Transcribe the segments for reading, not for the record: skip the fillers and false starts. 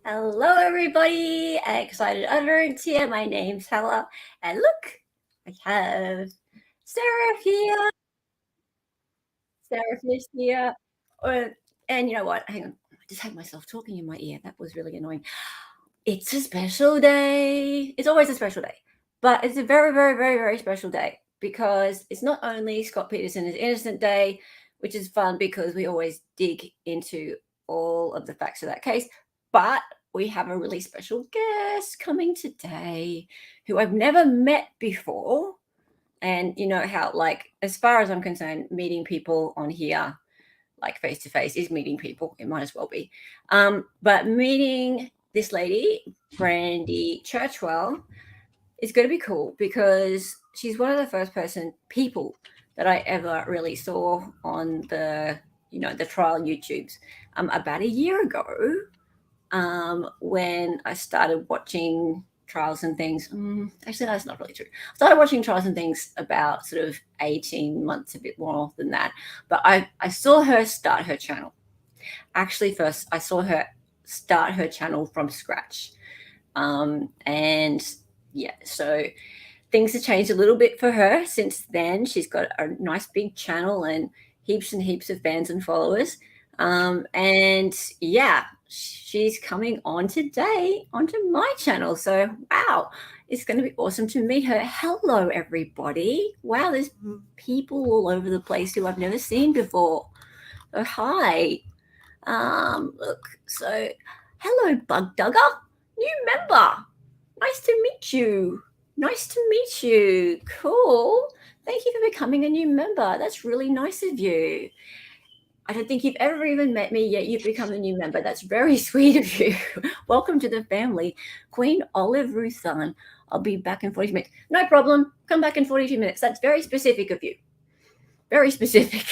Hello, everybody. Excited utterance here. My name's Hella. And look, I have Sarah here. Sarah is here. And you know what? Hang on. I just had myself talking in my ear. That was really annoying. It's a special day. It's always a special day. But it's a very, very, very, very special day because it's not only Scott Peterson's Innocent Day, which is fun because we always dig into all of the facts of that case, but we have a really special guest coming today who I've never met before. And you know how, like, as far as I'm concerned, meeting people on here, like face to face, is meeting people. It might as well be. But meeting this lady, Brandy Churchwell, is going to be cool because she's one of the first people that I ever really saw on the trial YouTubes about a year ago when I started watching trials and things. Actually, that's not really true. I started watching trials and things about sort of 18 months, a bit more than that. But I saw her start her channel. Actually, first, I saw her start her channel from scratch. And yeah, so things have changed a little bit for her since then. She's got a nice big channel and heaps of fans and followers. And yeah, she's coming on today onto my channel. So wow, it's going to be awesome to meet her. Hello, everybody. Wow, there's people all over the place who I've never seen before. So hi. Look, so hello, Bug Dugger, new member. Nice to meet you. Cool. Thank you for becoming a new member. That's really nice of you. I don't think you've ever even met me yet. You've become a new member. That's very sweet of you. Welcome to the family. Queen Olive Ruthan. I'll be back in 42 minutes. No problem. Come back in 42 minutes. That's very specific of you. Very specific.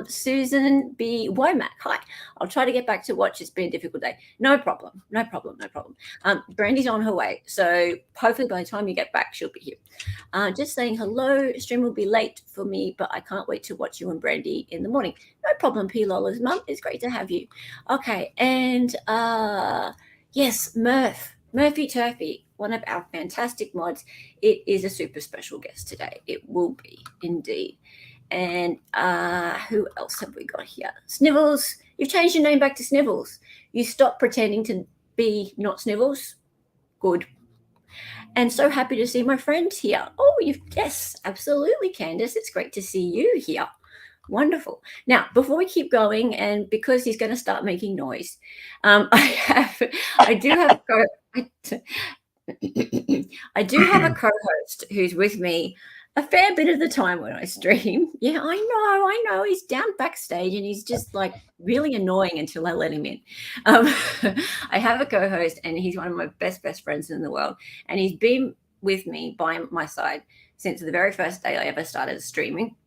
Susan B. Womack. Hi. I'll try to get back to watch. It's been a difficult day. No problem. Brandy's on her way. So hopefully by the time you get back, she'll be here. Just saying hello. Stream will be late for me, but I can't wait to watch you and Brandy in the morning. No problem, P. Lola's mum. It's great to have you. Okay. And yes, Murphy Turfy, one of our fantastic mods. It is a super special guest today. It will be indeed. And who else have we got here? Snivels. You've changed your name back to Snivels. You stopped pretending to be not Snivels. Good. And so happy to see my friends here. Oh, yes, absolutely, Candace. It's great to see you here. Wonderful. Now, before we keep going, and because he's going to start making noise, I do have a co-host who's with me a fair bit of the time when I stream. Yeah, I know. He's down backstage and he's just like really annoying until I let him in. I have a co-host and he's one of my best friends in the world. And he's been with me by my side since the very first day I ever started streaming.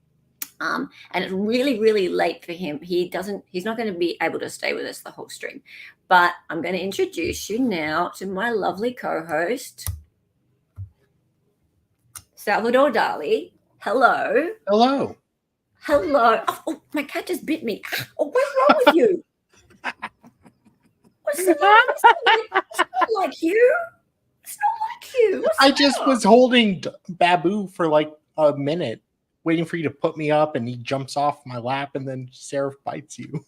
And it's really, really late for him. He's not going to be able to stay with us the whole stream. But I'm going to introduce you now to my lovely co-host, Salvador Dali. Hello. Hello. Oh, my cat just bit me. Oh, what's wrong with you? What's the matter? It's not like you. I just was holding Babu for like a minute, waiting for you to put me up, and he jumps off my lap, and then Sarah bites you.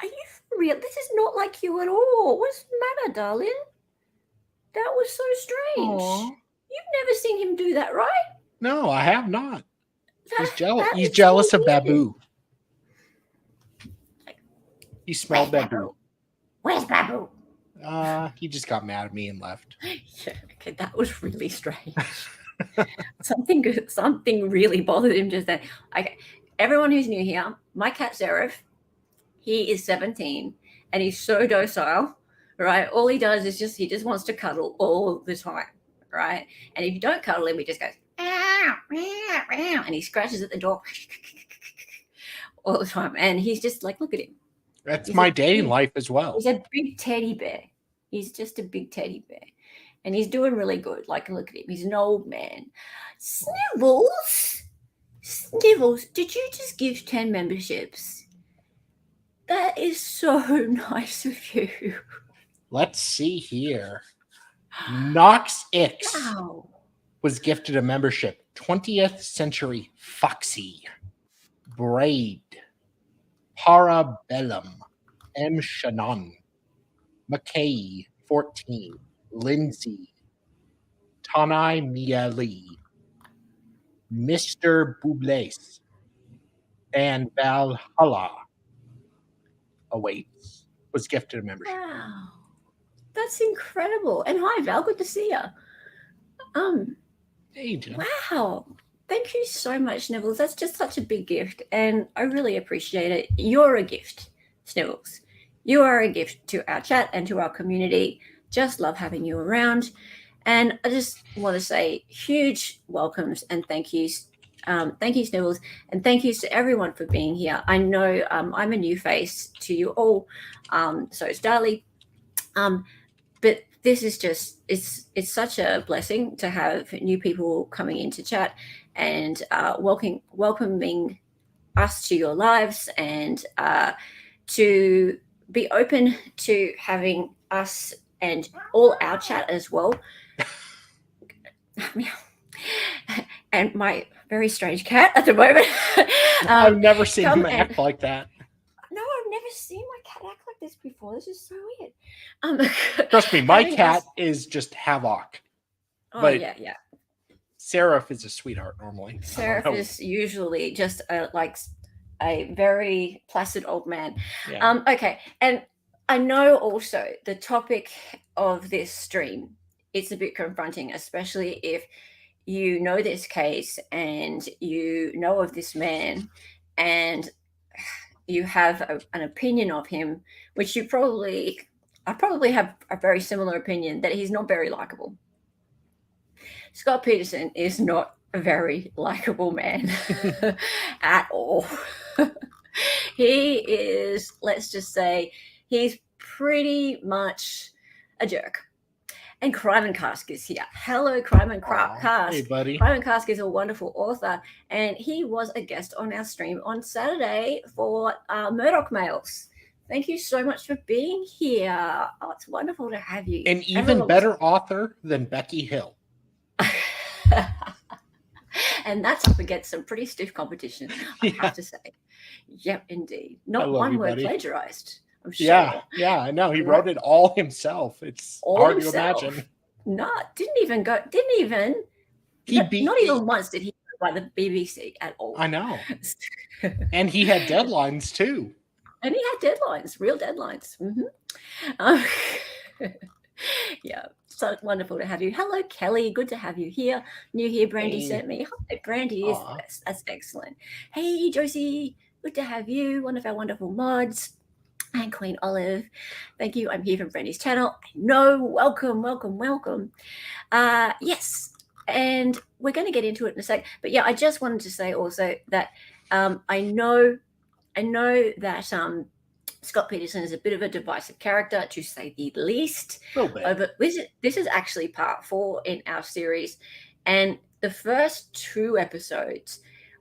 Are you for real? This is not like you at all. What's the matter, darling? That was so strange. Aww. You've never seen him do that, right? No, I have not. He's jealous of Babu. He smelled Babu. Where's Babu? He just got mad at me and left. Yeah, okay, that was really strange. Something really bothered him just then. Okay, everyone who's new here, my cat Seraph, he is 17 and he's so docile, right? All he does is he just wants to cuddle all the time, right? And if you don't cuddle him, he just goes, ow, ow, ow, and he scratches at the door all the time. And he's just like, look at him. That's my day in life as well. He's a big teddy bear. He's just a big teddy bear. And he's doing really good. Like, look at him. He's an old man. Snivels, did you just give 10 memberships? That is so nice of you. Let's see here. Knox X Wow. was gifted a membership. 20th Century Foxy. Braid. Parabellum. M. Shannon. McKay, 14. Lindsay. Tanai Mieli. Mr. Bublés. And Valhalla awaits. Was gifted a membership. Wow. That's incredible. And hi, Val. Good to see you. Hey, Jen. Wow. Thank you so much, Snivels. That's just such a big gift, and I really appreciate it. You're a gift, Snivels. You are a gift to our chat and to our community. Just love having you around. And I just want to say huge welcomes and thank yous. Thank you, Snivels, and thank yous to everyone for being here. I know I'm a new face to you all, so is Darlie. But this is just it's such a blessing to have new people coming into chat and welcoming us to your lives and to be open to having us and all our chat as well. And my very strange cat at the moment. I've never seen him act like that. No, I've never seen my cat act like this before. This is so weird. Trust me, my cat is just havoc. Oh, but yeah. Seraph is a sweetheart normally. Seraph is usually just like a very placid old man. Yeah. Okay, and I know also the topic of this stream, it's a bit confronting, especially if you know this case and you know of this man and you have an opinion of him, which I probably have a very similar opinion that he's not very likable. Scott Peterson is not a very likable man at all. He is, let's just say, he's pretty much a jerk. And Crime and Cask is here. Hello, Crime and Cask. Hey, buddy. Crime and Cask is a wonderful author, and he was a guest on our stream on Saturday for Murdoch Mails. Thank you so much for being here. Oh, it's wonderful to have you. An even better author than Becky Hill. And that's up against some pretty stiff competition, I have to say. Yep, indeed. Not one word plagiarized. I'm sure. Yeah, I know. He wrote it all himself. It's hard to imagine. No, didn't even. Not even once did he go by the BBC at all. I know. And he had deadlines too. And he had deadlines, real deadlines. Yeah, so wonderful to have you. Hello, Kelly. Good to have you here. New here, Brandy sent me. Hi, Brandy is the best. That's excellent. Hey, Josie. Good to have you. One of our wonderful mods. And Queen Olive. Thank you. I'm here from Brandy's channel. No, welcome. Yes, and we're going to get into it in a sec. But yeah, I just wanted to say also that I know that Scott Peterson is a bit of a divisive character, to say the least. This is actually part 4 in our series, and the first 2 episodes,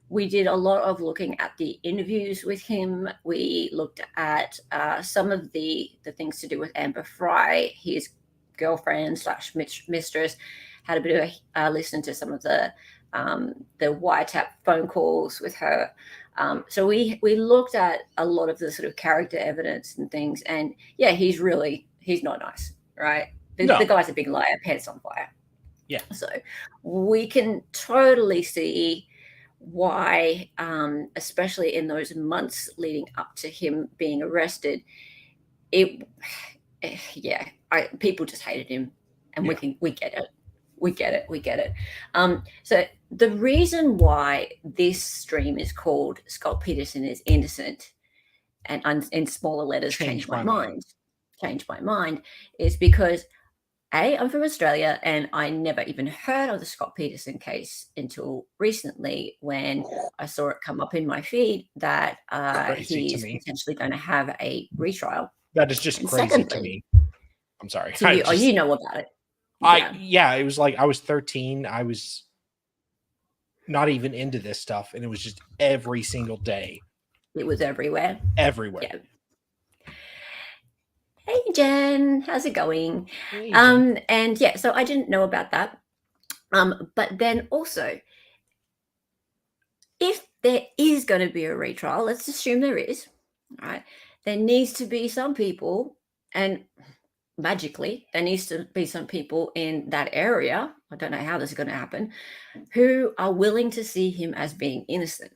we did a lot of looking at the interviews with him. We looked at some of the things to do with Amber Fry, his girlfriend / mistress. Had a bit of a listen to some of the wiretap phone calls with her. So we looked at a lot of the sort of character evidence and things. And yeah, he's not nice, right? The guy's a big liar, pants on fire. Yeah. So we can totally see why, especially in those months leading up to him being arrested, people just hated him, and we get it. So the reason why this stream is called Scott Peterson is Innocent, and in smaller letters, change my mind, is because I'm from Australia, and I never even heard of the Scott Peterson case until recently when I saw it come up in my feed that he's potentially going to have a retrial. That is just crazy to me. I'm sorry. You know about it. It was like I was 13. I was not even into this stuff, and it was just every single day. It was everywhere. Everywhere. Yeah. Hey, Jen, how's it going? Hey, Jen. And yeah, so I didn't know about that. But then also, if there is going to be a retrial, let's assume there is, all right, there needs to be some people, and magically, there needs to be some people in that area. I don't know how this is going to happen, who are willing to see him as being innocent,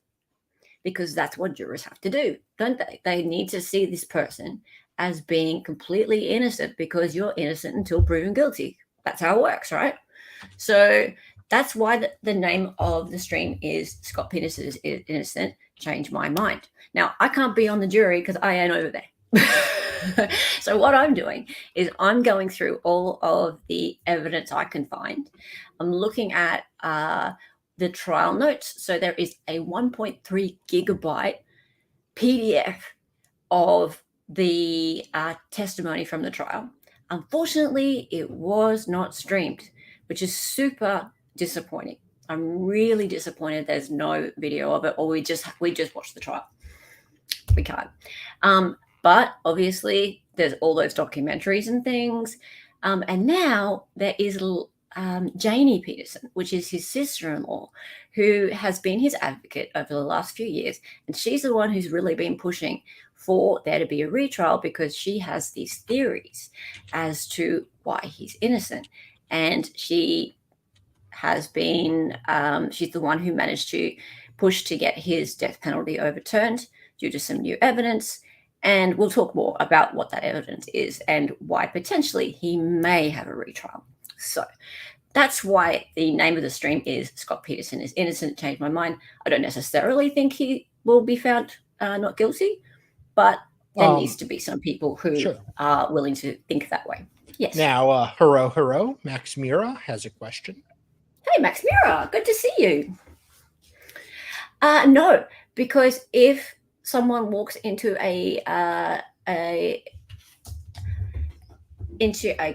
because that's what jurors have to do, don't they? They need to see this person as being completely innocent, because you're innocent until proven guilty. That's how it works, right? So that's why the name of the stream is Scott Peterson is Innocent, Change My Mind. Now, I can't be on the jury because I ain't over there. So what I'm doing is I'm going through all of the evidence I can find. I'm looking at the trial notes. So there is a 1.3 gigabyte PDF of the testimony from the trial. Unfortunately, it was not streamed, which is super disappointing. I'm really disappointed there's no video of it, or we just watched the trial. We can't. But obviously, there's all those documentaries and things. And now there is Janie Peterson, which is his sister-in-law, who has been his advocate over the last few years. And she's the one who's really been pushing for there to be a retrial, because she has these theories as to why he's innocent. And she has been, she's the one who managed to push to get his death penalty overturned due to some new evidence. And we'll talk more about what that evidence is and why potentially he may have a retrial. So that's why the name of the stream is Scott Peterson is Innocent, Change My Mind. I don't necessarily think he will be found not guilty, but there needs to be some people who are willing to think that way. Yes. Now, hello, Max Mira has a question. Hey, Max Mira, good to see you. No, because if someone walks into a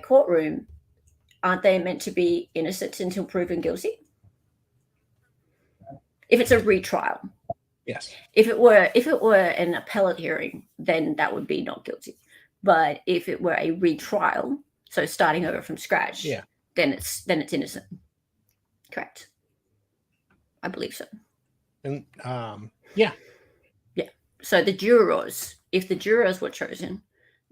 courtroom, aren't they meant to be innocent until proven guilty? If it's a retrial. Yes. If it were an appellate hearing, then that would be not guilty. But if it were a retrial, so starting over from scratch, then it's innocent. Correct. I believe so. And yeah. So the jurors, if the jurors were chosen,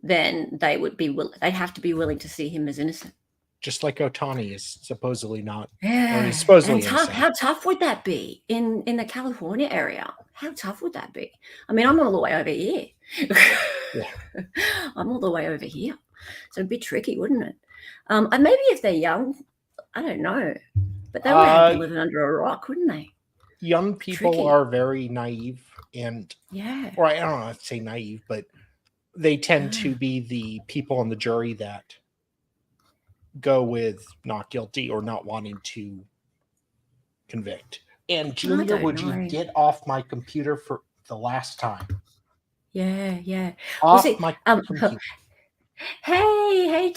then they would be they'd have to be willing to see him as innocent. Just like Otani is supposedly not. Yeah. Or he's supposedly and how tough would that be in the California area? How tough would that be? I mean, I'm all the way over here. I'm all the way over here. So it'd be tricky, wouldn't it? And maybe if they're young, I don't know. But they would have been living under a rock, wouldn't they? Young people are very naive and, or I don't know how to say naive, but they tend to be the people on the jury that go with not guilty or not wanting to convict. And Julia, would you get off my computer for the last time? Yeah. Off my computer. Hey,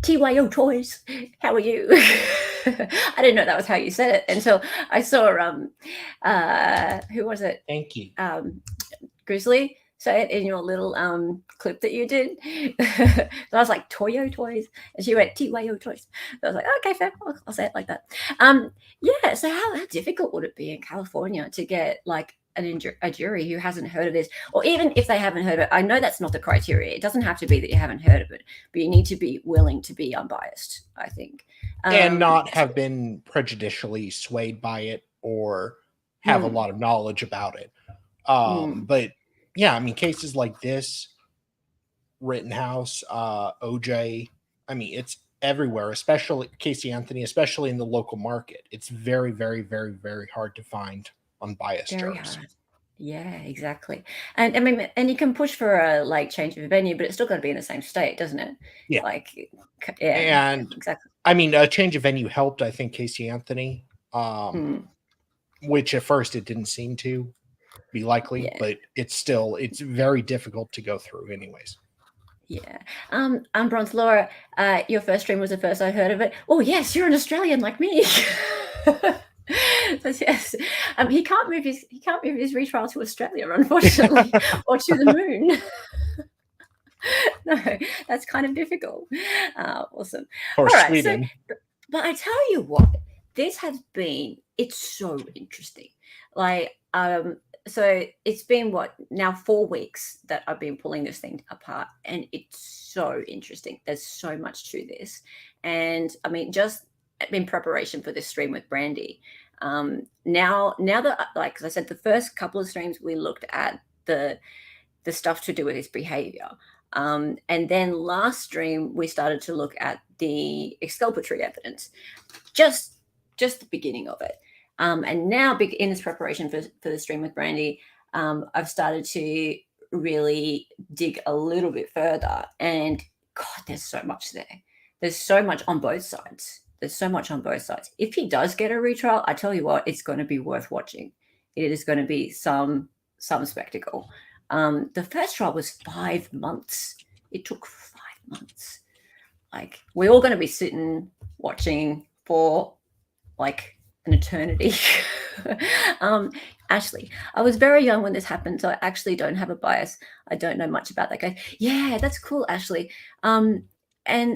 TYO Toys, how are you? I didn't know that was how you said it until I saw who was it? Thank you. Grizzly say it in your little clip that you did. So I was like, Toyo Toys, and she went TYO Toys. So I was like, okay, fair, I'll say it like that. So how difficult would it be in California to get like a jury who hasn't heard of this, or even if they haven't heard of it? I know that's not the criteria. It doesn't have to be that you haven't heard of it, but you need to be willing to be unbiased, I think. And not have been prejudicially swayed by it or have a lot of knowledge about it. But yeah, I mean, cases like this, Rittenhouse, OJ, I mean, it's everywhere, especially Casey Anthony, especially in the local market. It's very, very, very, very hard to find unbiased jurors. Yeah, exactly. And I mean, and you can push for a like change of venue, but it's still got to be in the same state, doesn't it? Yeah. And exactly. I mean, a change of venue helped, I think, Casey Anthony, which at first it didn't seem to be likely, but it's very difficult to go through anyways. Yeah. I'm Bronze Laura. Your first stream was the first I heard of it. Oh yes, you're an Australian like me. So yes, he can't move his retrial to Australia, unfortunately, or to the moon. No, that's kind of difficult. Awesome. Or All right. Sweden. So, but I tell you what, it's so interesting. Like, so it's been now 4 weeks that I've been pulling this thing apart, and it's so interesting. There's so much to this. And I mean, just in preparation for this stream with Brandy, now that, like, as I said, the first couple of streams we looked at the stuff to do with his behavior. And then last stream, we started to look at the exculpatory evidence, just the beginning of it. And now, in this preparation for the stream with Brandy, I've started to really dig a little bit further. And God, there's so much there. There's so much on both sides. If he does get a retrial, I tell you what, it's going to be worth watching. It is going to be some spectacle. The first trial was 5 months. It took 5 months. Like, we're all going to be sitting watching for like an eternity. Ashley, I was very young when this happened, so I actually don't have a bias. I don't know much about that guy. Yeah, that's cool, Ashley. And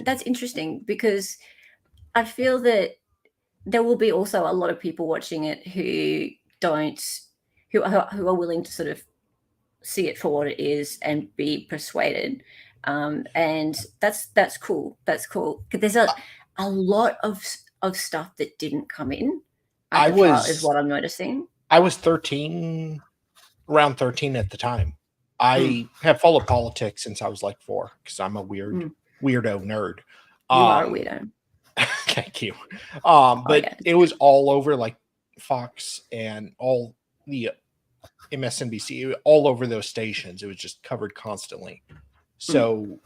that's interesting because I feel that there will be also a lot of people watching it who are willing to sort of see it for what it is and be persuaded. And that's cool. That's cool. There's a lot of stuff that didn't come in. Is what I'm noticing. I was 13, around 13 at the time. I have followed politics since I was like 4 because I'm a weirdo nerd. You are a weirdo. Thank you. But it was all over, like Fox and all the MSNBC, all over those stations. It was just covered constantly. So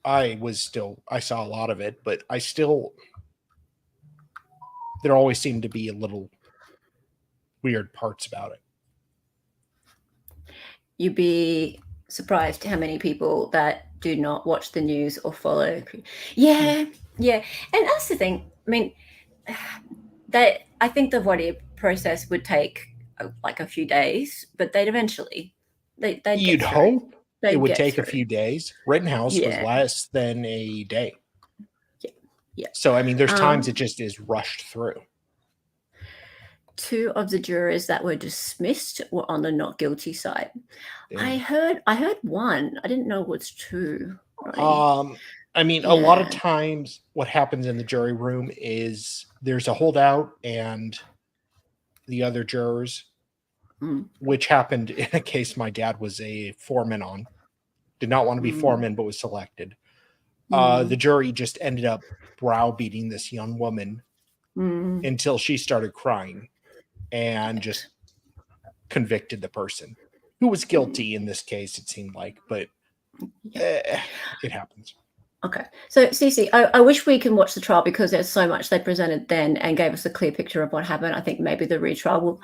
I saw a lot of it, but there always seemed to be a little weird parts about it. You'd be surprised how many people that do not watch the news or follow. Yeah. And that's the thing. I mean, I think the voir dire process would take like a few days, but they'd eventually. You'd hope it would take a few days. Rittenhouse was less than a day. Yeah. So, I mean, there's times it just is rushed through. 2 of the jurors that were dismissed were on the not guilty side. I heard 1. I didn't know it was 2. Right? I mean, a lot of times what happens in the jury room is there's a holdout and the other jurors, which happened in a case my dad was a foreman on. Did not want to be foreman, but was selected. The jury just ended up browbeating this young woman until she started crying and just convicted the person who was guilty in this case, it seemed like, but it happens. Okay. So, Cece, I wish we can watch the trial because there's so much they presented then and gave us a clear picture of what happened. I think maybe the retrial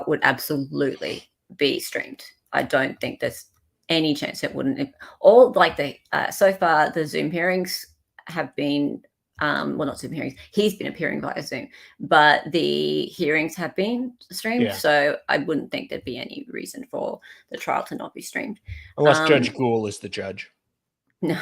would absolutely be streamed. I don't think there's any chance it wouldn't. All like so far the Zoom hearings have been, not Zoom hearings. He's been appearing via Zoom, but the hearings have been streamed. Yeah. So I wouldn't think there'd be any reason for the trial to not be streamed. Unless Judge Gould is the judge. No.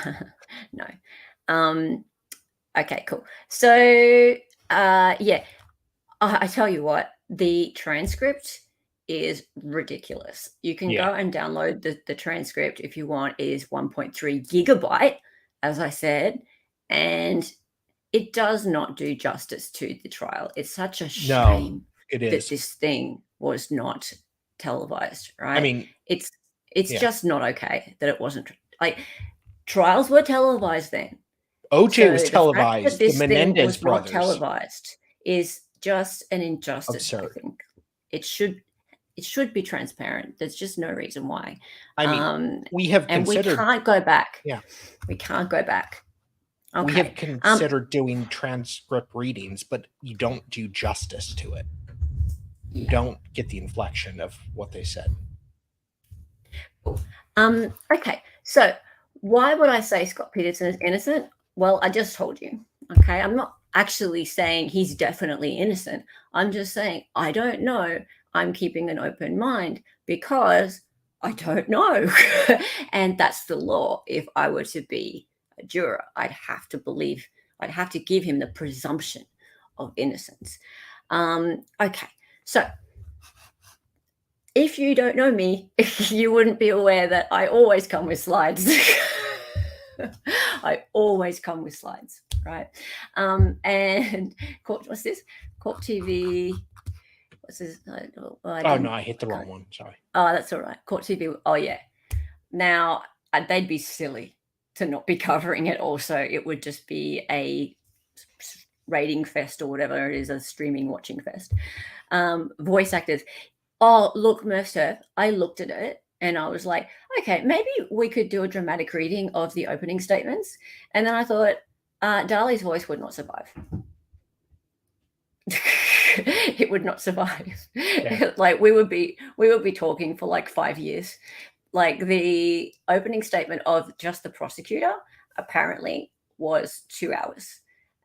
Okay, cool. So, I tell you what, the transcript is ridiculous. You can go and download the transcript if you want. It is 1.3 gigabyte, as I said, and it does not do justice to the trial. It's such a shame that this thing was not televised, right? I mean, it's just not okay that it wasn't. Like, trials were televised then. OJ was televised. The Menendez was brothers. Not televised is just an injustice. Absurd. I think it should be transparent. There's just no reason why. I mean, we can't go back. Yeah, we can't go back. Okay. We have considered doing transcript readings, but you don't do justice to it. You don't get the inflection of what they said. Okay, so why would I say Scott Peterson is innocent? Well, I just told you. Okay, I'm not actually saying he's definitely innocent. I'm just saying I don't know. I'm keeping an open mind because I don't know. And that's the law. If I were to be a juror, I'd have to give him the presumption of innocence. Okay, so if you don't know me, you wouldn't be aware that I always come with slides. I always come with slides, right? And what's this? Court TV. What's this? No, I hit the wrong one. Sorry. Oh, that's all right. Court TV. Oh, yeah. Now, they'd be silly to not be covering it also. It would just be a rating fest or whatever it is, a streaming watching fest. Voice actors. Oh, look, Mercer, I looked at it and I was like, okay, maybe we could do a dramatic reading of the opening statements. And then I thought, Dali's voice would not survive. It would not survive. Yeah. Like we would be talking for like 5 years. Like the opening statement of just the prosecutor apparently was 2 hours,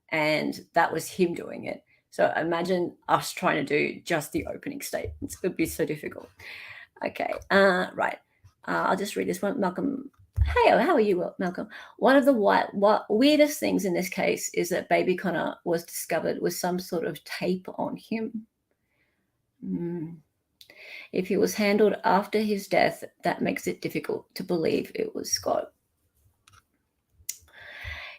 and that was him doing it. So imagine us trying to do just the opening statements. It would be so difficult. Okay, right. I'll just read this one. Malcolm, hey, how are you, Malcolm? One of the weirdest things in this case is that baby Connor was discovered with some sort of tape on him. If he was handled after his death, that makes it difficult to believe it was Scott.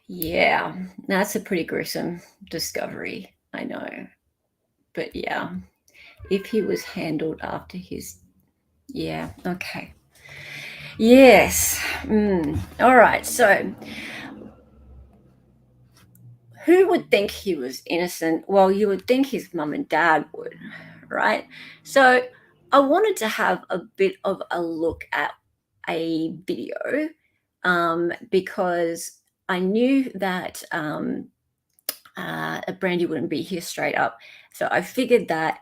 Yeah, that's a pretty gruesome discovery. I know. But yeah, if he was handled after his... Yeah, okay. Yes. All right, so who would think he was innocent? Well, you would think his mum and dad would, right? So I wanted to have a bit of a look at a video because I knew that Brandy wouldn't be here straight up. So I figured that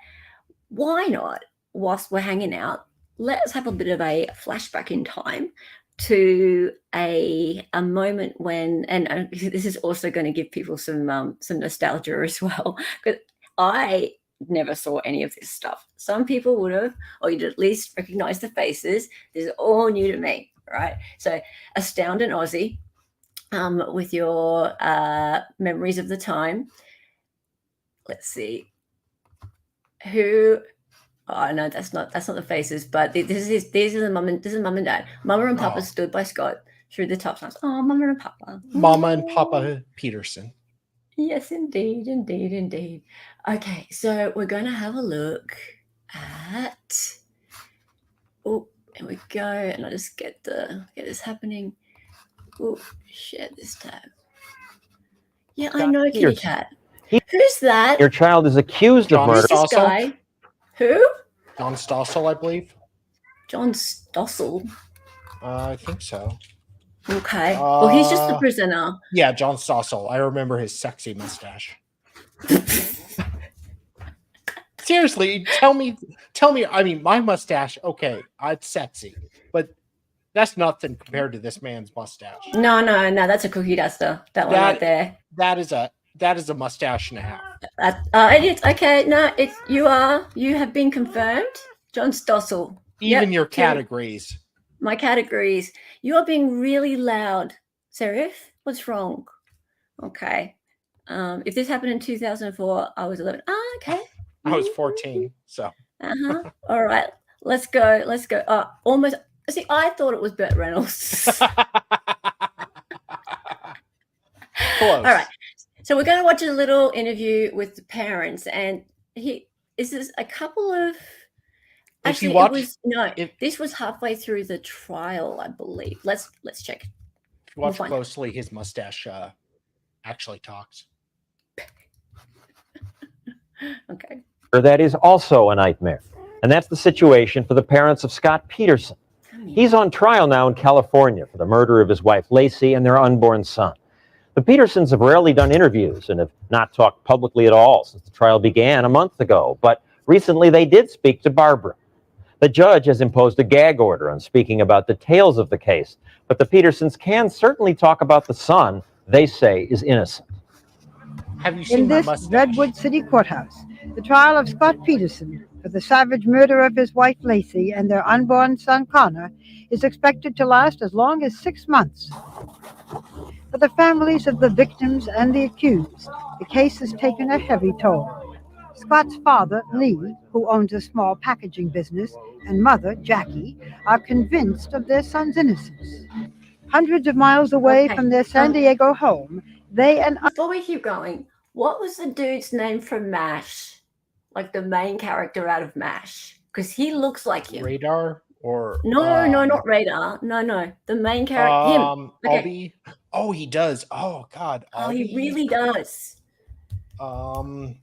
why not, whilst we're hanging out, let's have a bit of a flashback in time to a moment when, and this is also going to give people some nostalgia as well, because I never saw any of this stuff. Some people would have, or you'd at least recognize the faces. This is all new to me, right? So Astounding Aussie, with your memories of the time. Let's see. Who? Oh no, that's not the faces. But these are the mum and dad. Mama and Papa stood by Scott through the tough times. Oh, Mama and Papa. Mama and Papa Peterson. Yes, indeed. Okay, so we're going to have a look at. Oh, here we go, and I just get this happening. Oh, share this tab. Yeah, Scott I know, Kitty Cat. Who's that? Your child is accused of murder. This guy. Who? John Stossel, I believe. John Stossel. I think so. Okay. Well, he's just the prisoner. Yeah, John Stossel. I remember his sexy mustache. Seriously, tell me. I mean, my mustache, okay, it's sexy, but that's nothing compared to this man's mustache. No, that's a cookie duster. That one right there. That is a mustache and a half. It's okay. No, you have been confirmed, John Stossel. Even your categories. My categories. You are being really loud, Serif. What's wrong? Okay. If this happened in 2004, I was 11. Okay. I was 14. So. All right. Let's go. Almost. See, I thought it was Burt Reynolds. Close. All right. So we're going to watch a little interview with the parents, and this a couple of. Actually, this was halfway through the trial, I believe. Let's check. If you watch closely, his mustache actually talks. Okay. That is also a nightmare, and that's the situation for the parents of Scott Peterson. He's on trial now in California for the murder of his wife Lacey and their unborn son. The Petersons have rarely done interviews and have not talked publicly at all since the trial began a month ago, but recently they did speak to Barbara. The judge has imposed a gag order on speaking about details of the case, but the Petersons can certainly talk about the son they say is innocent. Have you seen in this Redwood City Courthouse, the trial of Scott Peterson, for the savage murder of his wife Lacey and their unborn son Connor is expected to last as long as 6 months. For the families of the victims and the accused, the case has taken a heavy toll. Scott's father, Lee, who owns a small packaging business, and mother, Jackie, are convinced of their son's innocence. Hundreds of miles away Okay. from their San Diego home, they and Before we keep going, what was the dude's name from MASH? Like the main character out of MASH? Because he looks like him. Radar or No, not Radar. No. The main character, him. Okay. Albie. Oh, he does. Oh God, Oh, Albie. he really does. Come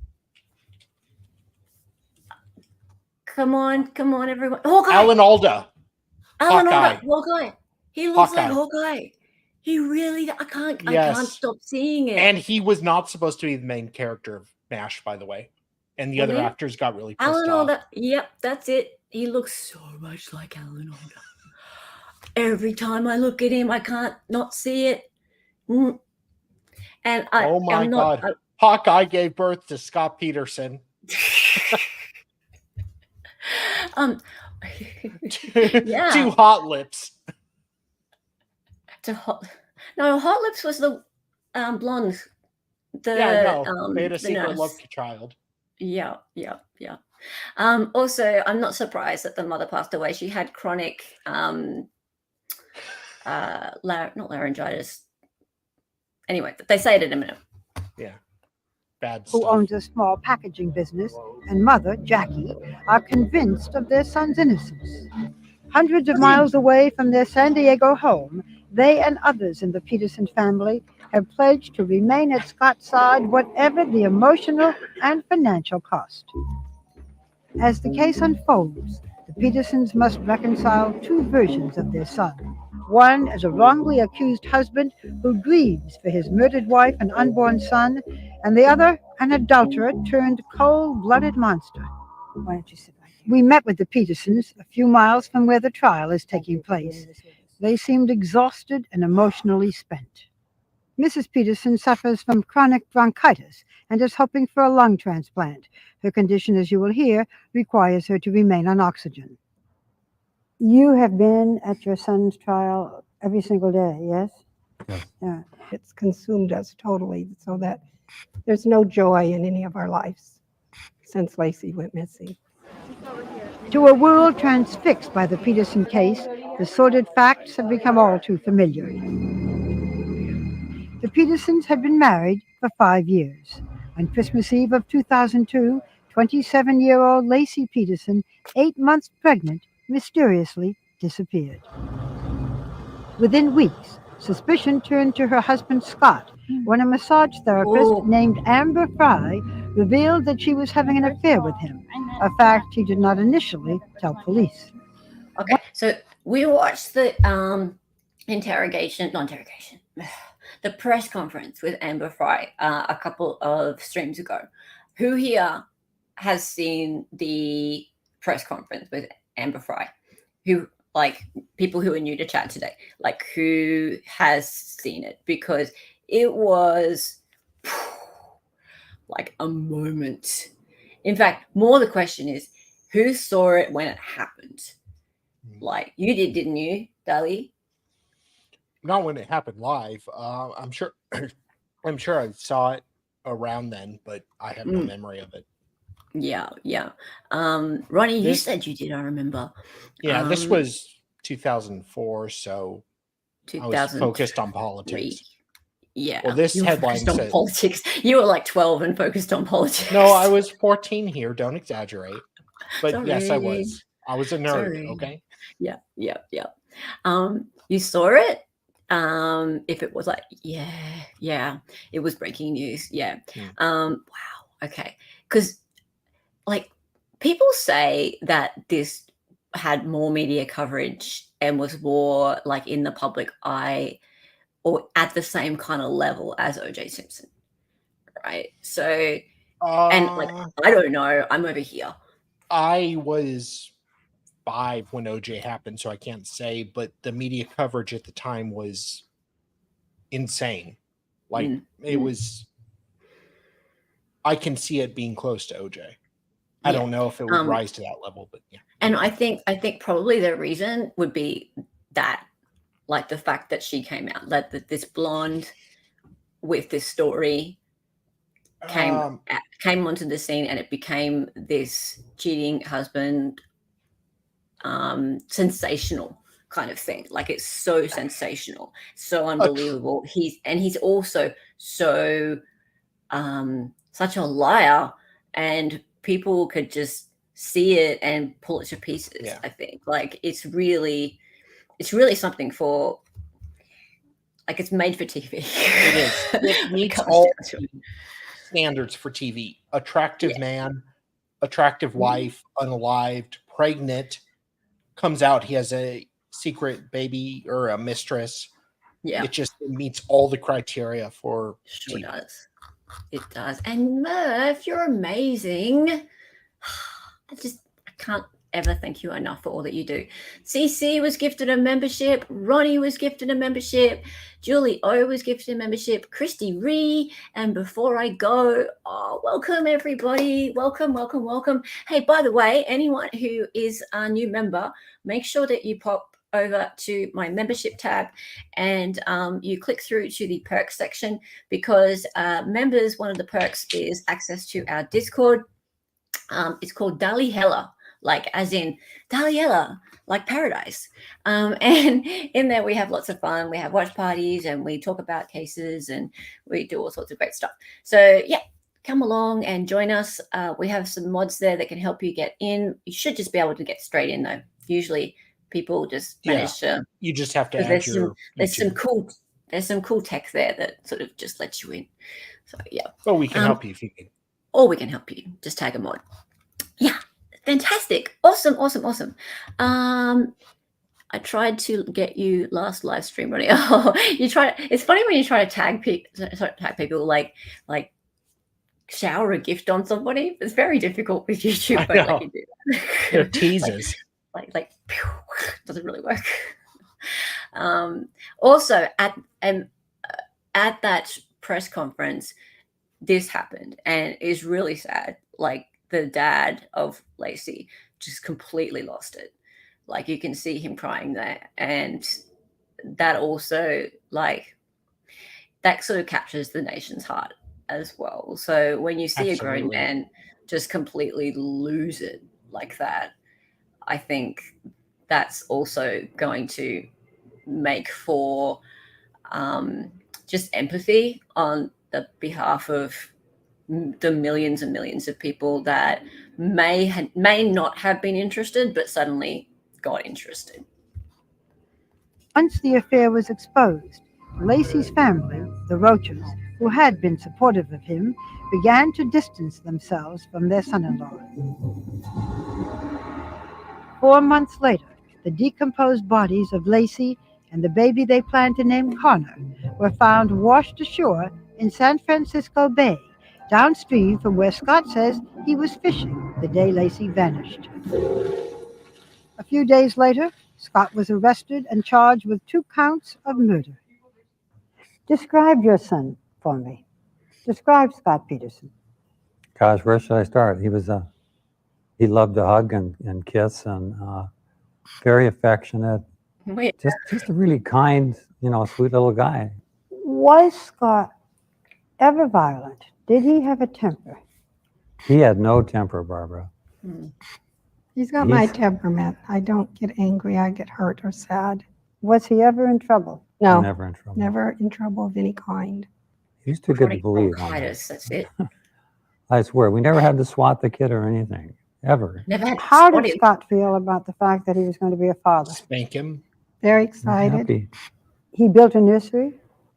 on, everyone. Hawkeye. Alan Alda. Hawkeye. He looks Hawkeye. like Hawkeye. He really. I can't stop seeing it. And he was not supposed to be the main character of MASH, by the way. And the other actors got really pissed Alan off. Alda. Yep, that's it. He looks so much like Alan Alda. Every time I look at him, I can't not see it. And I'm God. not, Hawkeye gave birth to Scott Peterson. Yeah. Two hot lips. No, Hot Lips was the blonde. They had a secret love child. Yeah. Also, I'm not surprised that the mother passed away. She had chronic not laryngitis. Anyway, they say it in a minute. Yeah. Bad who stuff. owns a small packaging business, and mother, Jackie, are convinced of their son's innocence. Hundreds of miles away from their San Diego home, they and others in the Peterson family have pledged to remain at Scott's side, whatever the emotional and financial cost. As the case unfolds, the Petersons must reconcile two versions of their son. One as a wrongly accused husband who grieves for his murdered wife and unborn son, and the other an adulterer turned cold-blooded monster. Why don't you sit right here? We met with the Petersons a few miles from where the trial is taking place. They seemed exhausted and emotionally spent. Mrs. Peterson suffers from chronic bronchitis and is hoping for a lung transplant. Her condition, as you will hear, requires her to remain on oxygen. You have been at your son's trial every single day, yes? Yes. Yeah. It's consumed us totally, so that there's no joy in any of our lives since Lacey went missing. To a world transfixed by the Peterson case, the sordid facts have become all too familiar. The Petersons had been married for 5 years. On Christmas Eve of 2002, 27-year-old Lacey Peterson, 8 months pregnant, mysteriously disappeared. Within weeks, suspicion turned to her husband Scott when a massage therapist named Amber Fry revealed that she was having an affair with him, a fact he did not initially tell police. Okay, so we watched the the press conference with Amber Fry a couple of streams ago. Who here has seen the press conference with Amber Fry? Who, like, people who are new to chat today, like, who has seen it? Because it was like a moment. In fact, more the question is, who saw it when it happened? Like, you did, didn't you, Dali? Not when it happened live. I'm sure I saw it around then, but I have no memory of it. Yeah. Ronnie, you said you did, I remember. Yeah, this was 2004, so I was focused on politics. Yeah. Well, this headline said politics. You were like 12 and focused on politics. No, I was 14 here. Don't exaggerate. But Sorry. yes, I was. I was a nerd. Sorry. Okay. Yeah. You saw it. If it was like, yeah, it was breaking news. Yeah. Wow. Okay. Because, like, people say that this had more media coverage and was more, like, in the public eye or at the same kind of level as O.J. Simpson, right? So, and, like, I don't know. I'm over here. I was 5 when OJ happened, so I can't say, but the media coverage at the time was insane. Like, it was, I can see it being close to OJ. I don't know if it would rise to that level, but yeah. And I think probably the reason would be that, like the fact that she came out, that this blonde with this story came onto the scene, and it became this cheating husband sensational kind of thing. Like, it's so sensational, so unbelievable. He's also so such a liar, and people could just see it and pull it to pieces. Yeah. I think, like, it's really something for, like, it's made for TV. It is. It meets all standards for TV. Attractive man, attractive wife, unalived, pregnant, comes out, he has a secret baby or a mistress. Yeah. It meets all the criteria for sure TV. Does. It does. And Murph, you're amazing. I can't ever thank you enough for all that you do. CC was gifted a membership. Ronnie was gifted a membership. Julie O was gifted a membership. Christy Ree. And before I go, welcome everybody. Welcome. Hey, by the way, anyone who is a new member, make sure that you pop over to my membership tab and you click through to the perks section, because members, one of the perks is access to our Discord. It's called Dali Hella, like as in Daliella, like paradise. And in there we have lots of fun. We have watch parties and we talk about cases and we do all sorts of great stuff. So yeah, come along and join us. We have some mods there that can help you get in. You should just be able to get straight in though. Usually people just manage to. You just have to add your. There's some cool tech there that sort of just lets you in. So yeah. Well, we can help you if you can. Or we can help you. Just tag a mod. Yeah. Fantastic. Awesome. I tried to get you last live stream, Ronnie. It's funny when you try to tag people like shower a gift on somebody. It's very difficult with YouTube. I know. You do that. They're teases. like doesn't really work. Also at that press conference, this happened, and it's really sad. Like, the dad of Lacey just completely lost it. Like, you can see him crying there, and that also, like, that sort of captures the nation's heart as well. So when you see a grown man just completely lose it like that, I think that's also going to make for just empathy on the behalf of the millions and millions of people that may not have been interested, but suddenly got interested. Once the affair was exposed, Lacey's family, the Roaches, who had been supportive of him, began to distance themselves from their son-in-law. 4 months later, the decomposed bodies of Lacey and the baby they planned to name Connor were found washed ashore in San Francisco Bay, downstream from where Scott says he was fishing the day Lacey vanished. A few days later, Scott was arrested and charged with 2 counts of murder. Describe your son for me. Describe Scott Peterson. Gosh, where should I start? He loved to hug and kiss, and very affectionate. Just a really kind, sweet little guy. Was Scott ever violent? Did he have a temper? He had no temper, Barbara. He's got my temperament. I don't get angry. I get hurt or sad. Was he ever in trouble? No. Never in trouble. Never in trouble of any kind. He's too good to believe. That's it. I swear, we never had to swat the kid or anything, ever. How did Scott feel about the fact that he was going to be a father? Spank him. Very excited. Happy. He built a nursery?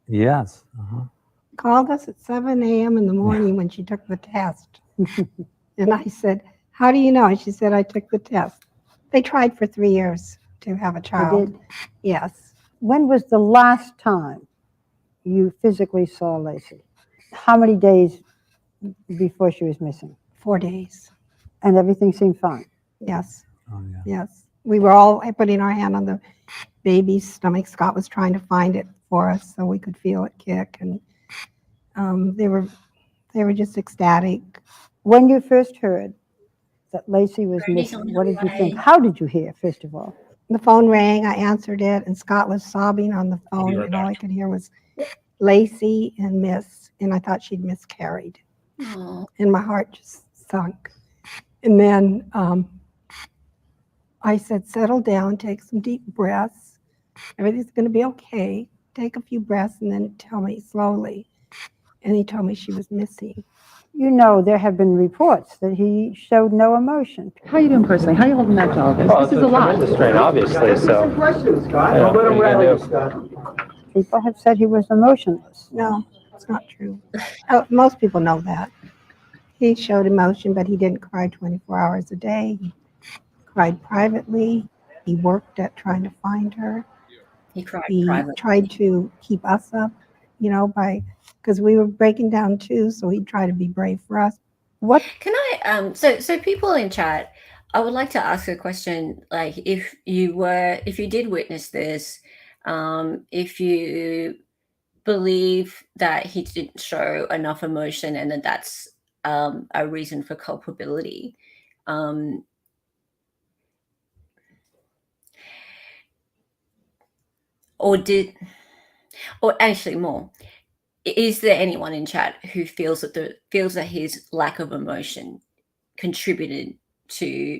Yes. Called us at 7 a.m. in the morning when she took the test. And I said, how do you know? And she said, I took the test. They tried for 3 years to have a child. They did? Yes. When was the last time you physically saw Lacey? How many days before she was missing? 4 days. And everything seemed fine? Yes. Oh, yeah. Yes. We were all putting our hand on the baby's stomach. Scott was trying to find it for us so we could feel it kick. And they were just ecstatic. When you first heard that Lacey was Brandy's on missing. her What did you think? way. How did you hear, first of all? The phone rang, I answered it, and Scott was sobbing on the phone, right and all back. I could hear was Lacey and Miss, and I thought she'd miscarried. Oh, And my heart just sunk. And then I said, settle down, take some deep breaths. Everything's going to be okay. Take a few breaths and then tell me slowly. And he told me she was missing. You know, there have been reports that he showed no emotion. How are you doing personally? How are you holding up to all this? Well, This is a lot. tremendous strain, obviously. So, Questions, Scott. Yeah, Let him what are you rattle, gonna Scott. People have said he was emotionless. No, it's not true. Most people know that. He showed emotion, but he didn't cry 24 hours a day. He cried privately. He worked at trying to find her. he cried He privately. tried to keep us up, because we were breaking down too, so he'd try to be brave for us. What? Can I so people in chat, I would like to ask a question, like if you did witness this, if you believe that he didn't show enough emotion and that that's a reason for culpability, or actually more, is there anyone in chat who feels that his lack of emotion contributed to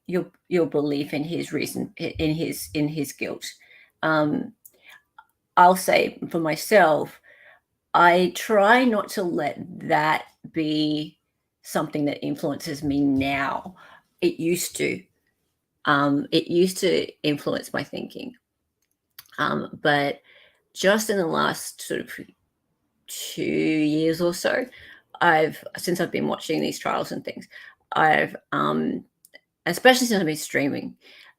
your belief in his reason in his guilt? I'll say for myself, I try not to let that be something that influences me now. It used to influence my thinking, but just in the last sort of 2 years or so, since I've been watching these trials and things, I've especially since I've been streaming,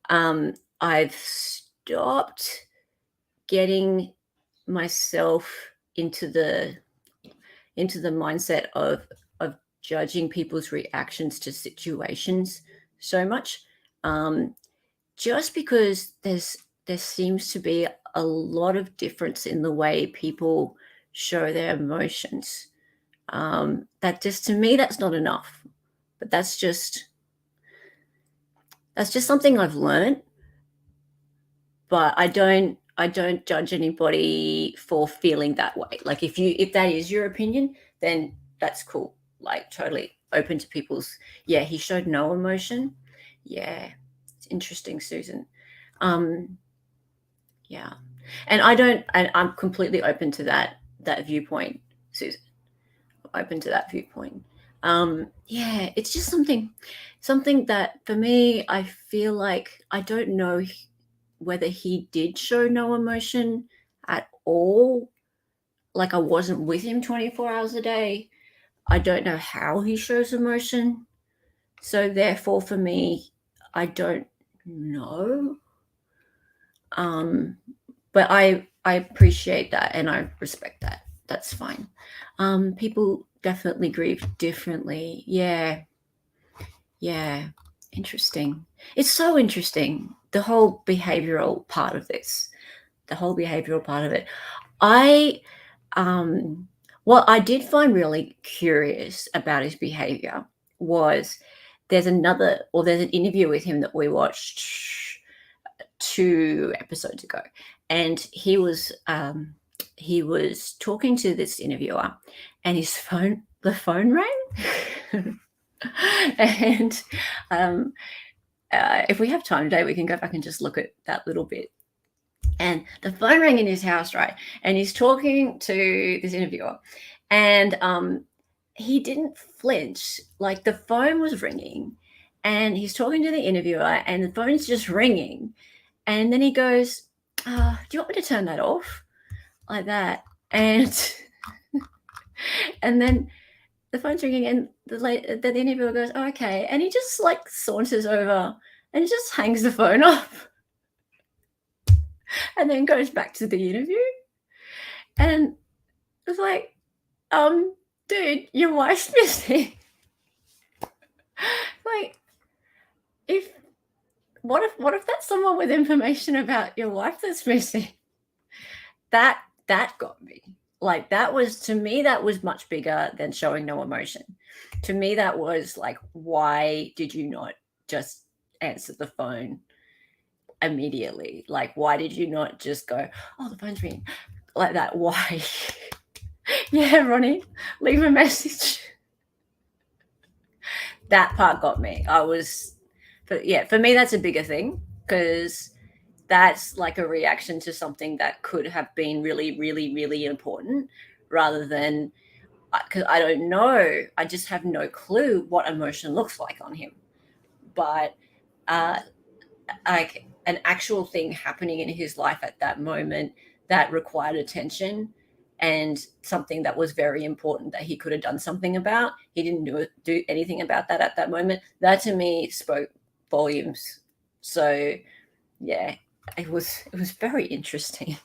I've stopped getting myself into the mindset of judging people's reactions to situations so much, just because there seems to be a lot of difference in the way people show their emotions. That just, to me, that's not enough. But that's just something I've learned. But I don't judge anybody for feeling that way. Like if that is your opinion, then that's cool. Like totally open to people's. Yeah, he showed no emotion. Yeah, it's interesting, Susan. Yeah, and I'm completely open to that viewpoint, Susan. Open to that viewpoint. Yeah, it's just something that for me, I feel like I don't know whether he did show no emotion at all. Like I wasn't with him 24 hours a day. I don't know how he shows emotion. So therefore for me, I don't know. But I appreciate that and I respect that. That's fine. People definitely grieve differently. Yeah. Interesting. It's so interesting. The whole behavioral part of this. What I did find really curious about his behavior was there's an interview with him that we watched 2 episodes ago, and he was talking to this interviewer, and the phone rang. And if we have time today, we can go back and just look at that little bit. And the phone rang in his house, right? And he's talking to this interviewer, and he didn't flinch. Like the phone was ringing, and he's talking to the interviewer, and the phone's just ringing. And then he goes, "Do you want me to turn that off?" Like that. And and then the phone's ringing, and the interviewer goes, "Oh, okay." And he just like saunters over and just hangs the phone up. And then goes back to the interview. And it's like, dude, your wife's missing. Like, what if that's someone with information about your wife that's missing? That got me. like that was, to me, that was much bigger than showing no emotion. To me, that was like, why did you not just answer the phone immediately? Like, why did you not just go, oh, the phone's ringing, like that? Why? Yeah, Ronnie, leave a message. That part got me. For me, that's a bigger thing, because that's like a reaction to something that could have been really, really, really important, rather than, because I don't know, I just have no clue what emotion looks like on him. But like an actual thing happening in his life at that moment that required attention, and something that was very important that he could have done something about. He didn't do anything about that at that moment. That to me spoke volumes. So yeah, it was very interesting.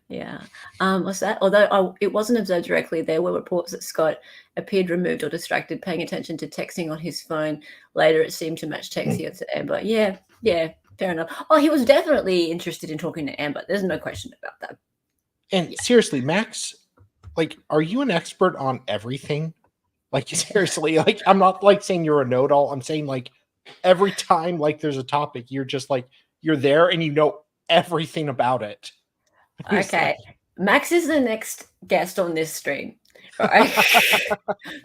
Yeah. Was that, although it wasn't observed directly, there were reports that Scott appeared removed or distracted, paying attention to texting on his phone. Later, it seemed to match texts he had to Amber. Yeah, fair enough. Oh, he was definitely interested in talking to Amber. There's no question about that. And seriously, Max, like, are you an expert on everything? Like, seriously, like, I'm not like saying you're a know-it-all. I'm saying, like, every time like there's a topic, you're just like, you're there and you know everything about it. Okay. Max is the next guest on this stream. Right?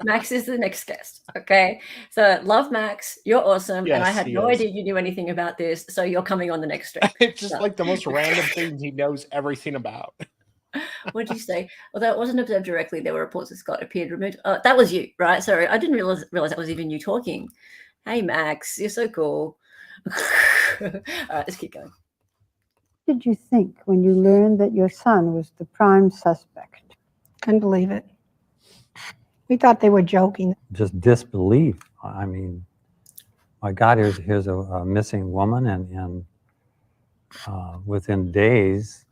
Max is the next guest. Okay. So love Max. You're awesome. Yes, and I had he no is. idea you knew anything about this. So you're coming on the next stream. It's just like the most random things he knows everything about. What did you say? Although it wasn't observed directly, there were reports that Scott appeared removed. That was you, right? Sorry, I didn't realize that was even you talking. Hey, Max, you're so cool. All right, let's keep going. What did you think when you learned that your son was the prime suspect? Couldn't believe it. We thought they were joking. Just disbelief. I mean, my God, here's a missing woman, and within days,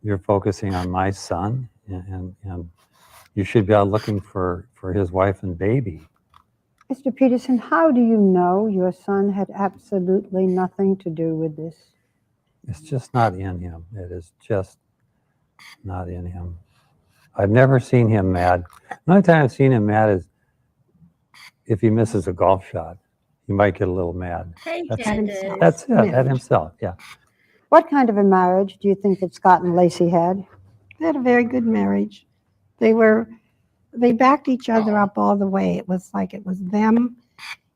you're focusing on my son, and you should be out looking for his wife and baby. Mr. Peterson, how do you know your son had absolutely nothing to do with this? It's just not in him. It is just not in him. I've never seen him mad. The only time I've seen him mad is if he misses a golf shot. He might get a little mad. Hey, That's it, at himself, yeah. What kind of a marriage do you think that Scott and Lacey had? They had a very good marriage. They backed each other up all the way. It was like it was them,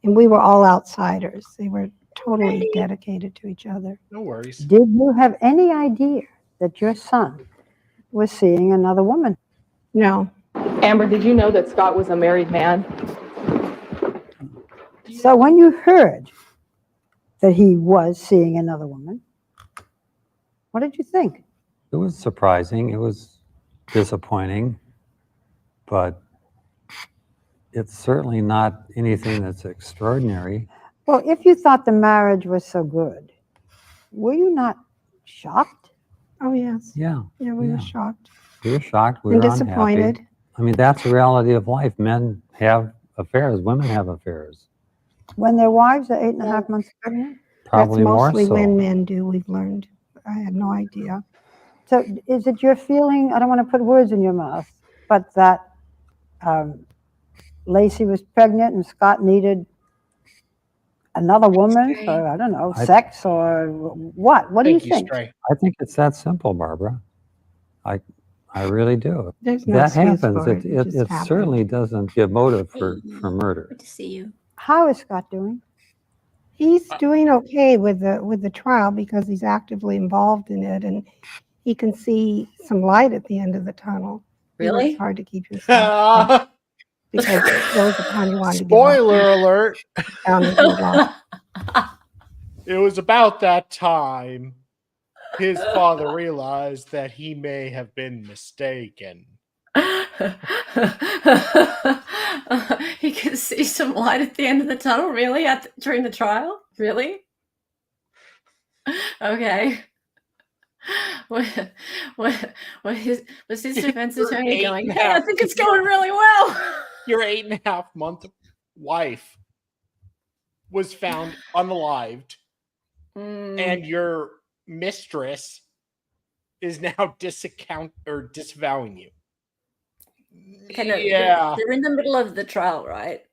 and we were all outsiders. They were totally dedicated to each other. No worries. Did you have any idea that your son was seeing another woman? No. Amber, did you know that Scott was a married man? So when you heard that he was seeing another woman, what did you think? It was surprising. It was disappointing, but it's certainly not anything that's extraordinary. Well, if you thought the marriage was so good, were you not shocked? Oh, yes. Yeah. Yeah, we were shocked. We were shocked. We And were disappointed. unhappy. I mean, that's the reality of life. Men have affairs. Women have affairs. When their wives are 8.5 months pregnant? Probably That's more mostly so. when men do, we've learned. I had no idea. So is it your feeling, I don't want to put words in your mouth, but that Lacey was pregnant and Scott needed another woman for, I don't know, sex or what? What do you think? Stray. I think it's that simple, Barbara. I really do. There's no That excuse happens. for it. It It just happened. certainly doesn't give motive for murder. Good to see you. How is Scott doing? He's doing okay with the trial because he's actively involved in it, and he can see some light at the end of the tunnel. Really? It's hard to keep himself because there was a time he wanted to give up. Spoiler alert. Found his new love. It was about that time his father realized that he may have been mistaken. He could see some light at the end of the tunnel, really? During the trial? Really? Okay. Was his defense attorney going, hey, I think it's going really well? Your 8.5-month wife was found unalived, and your mistress is now disavowing you. Okay, no, Yeah. they're in the middle of the trial, right?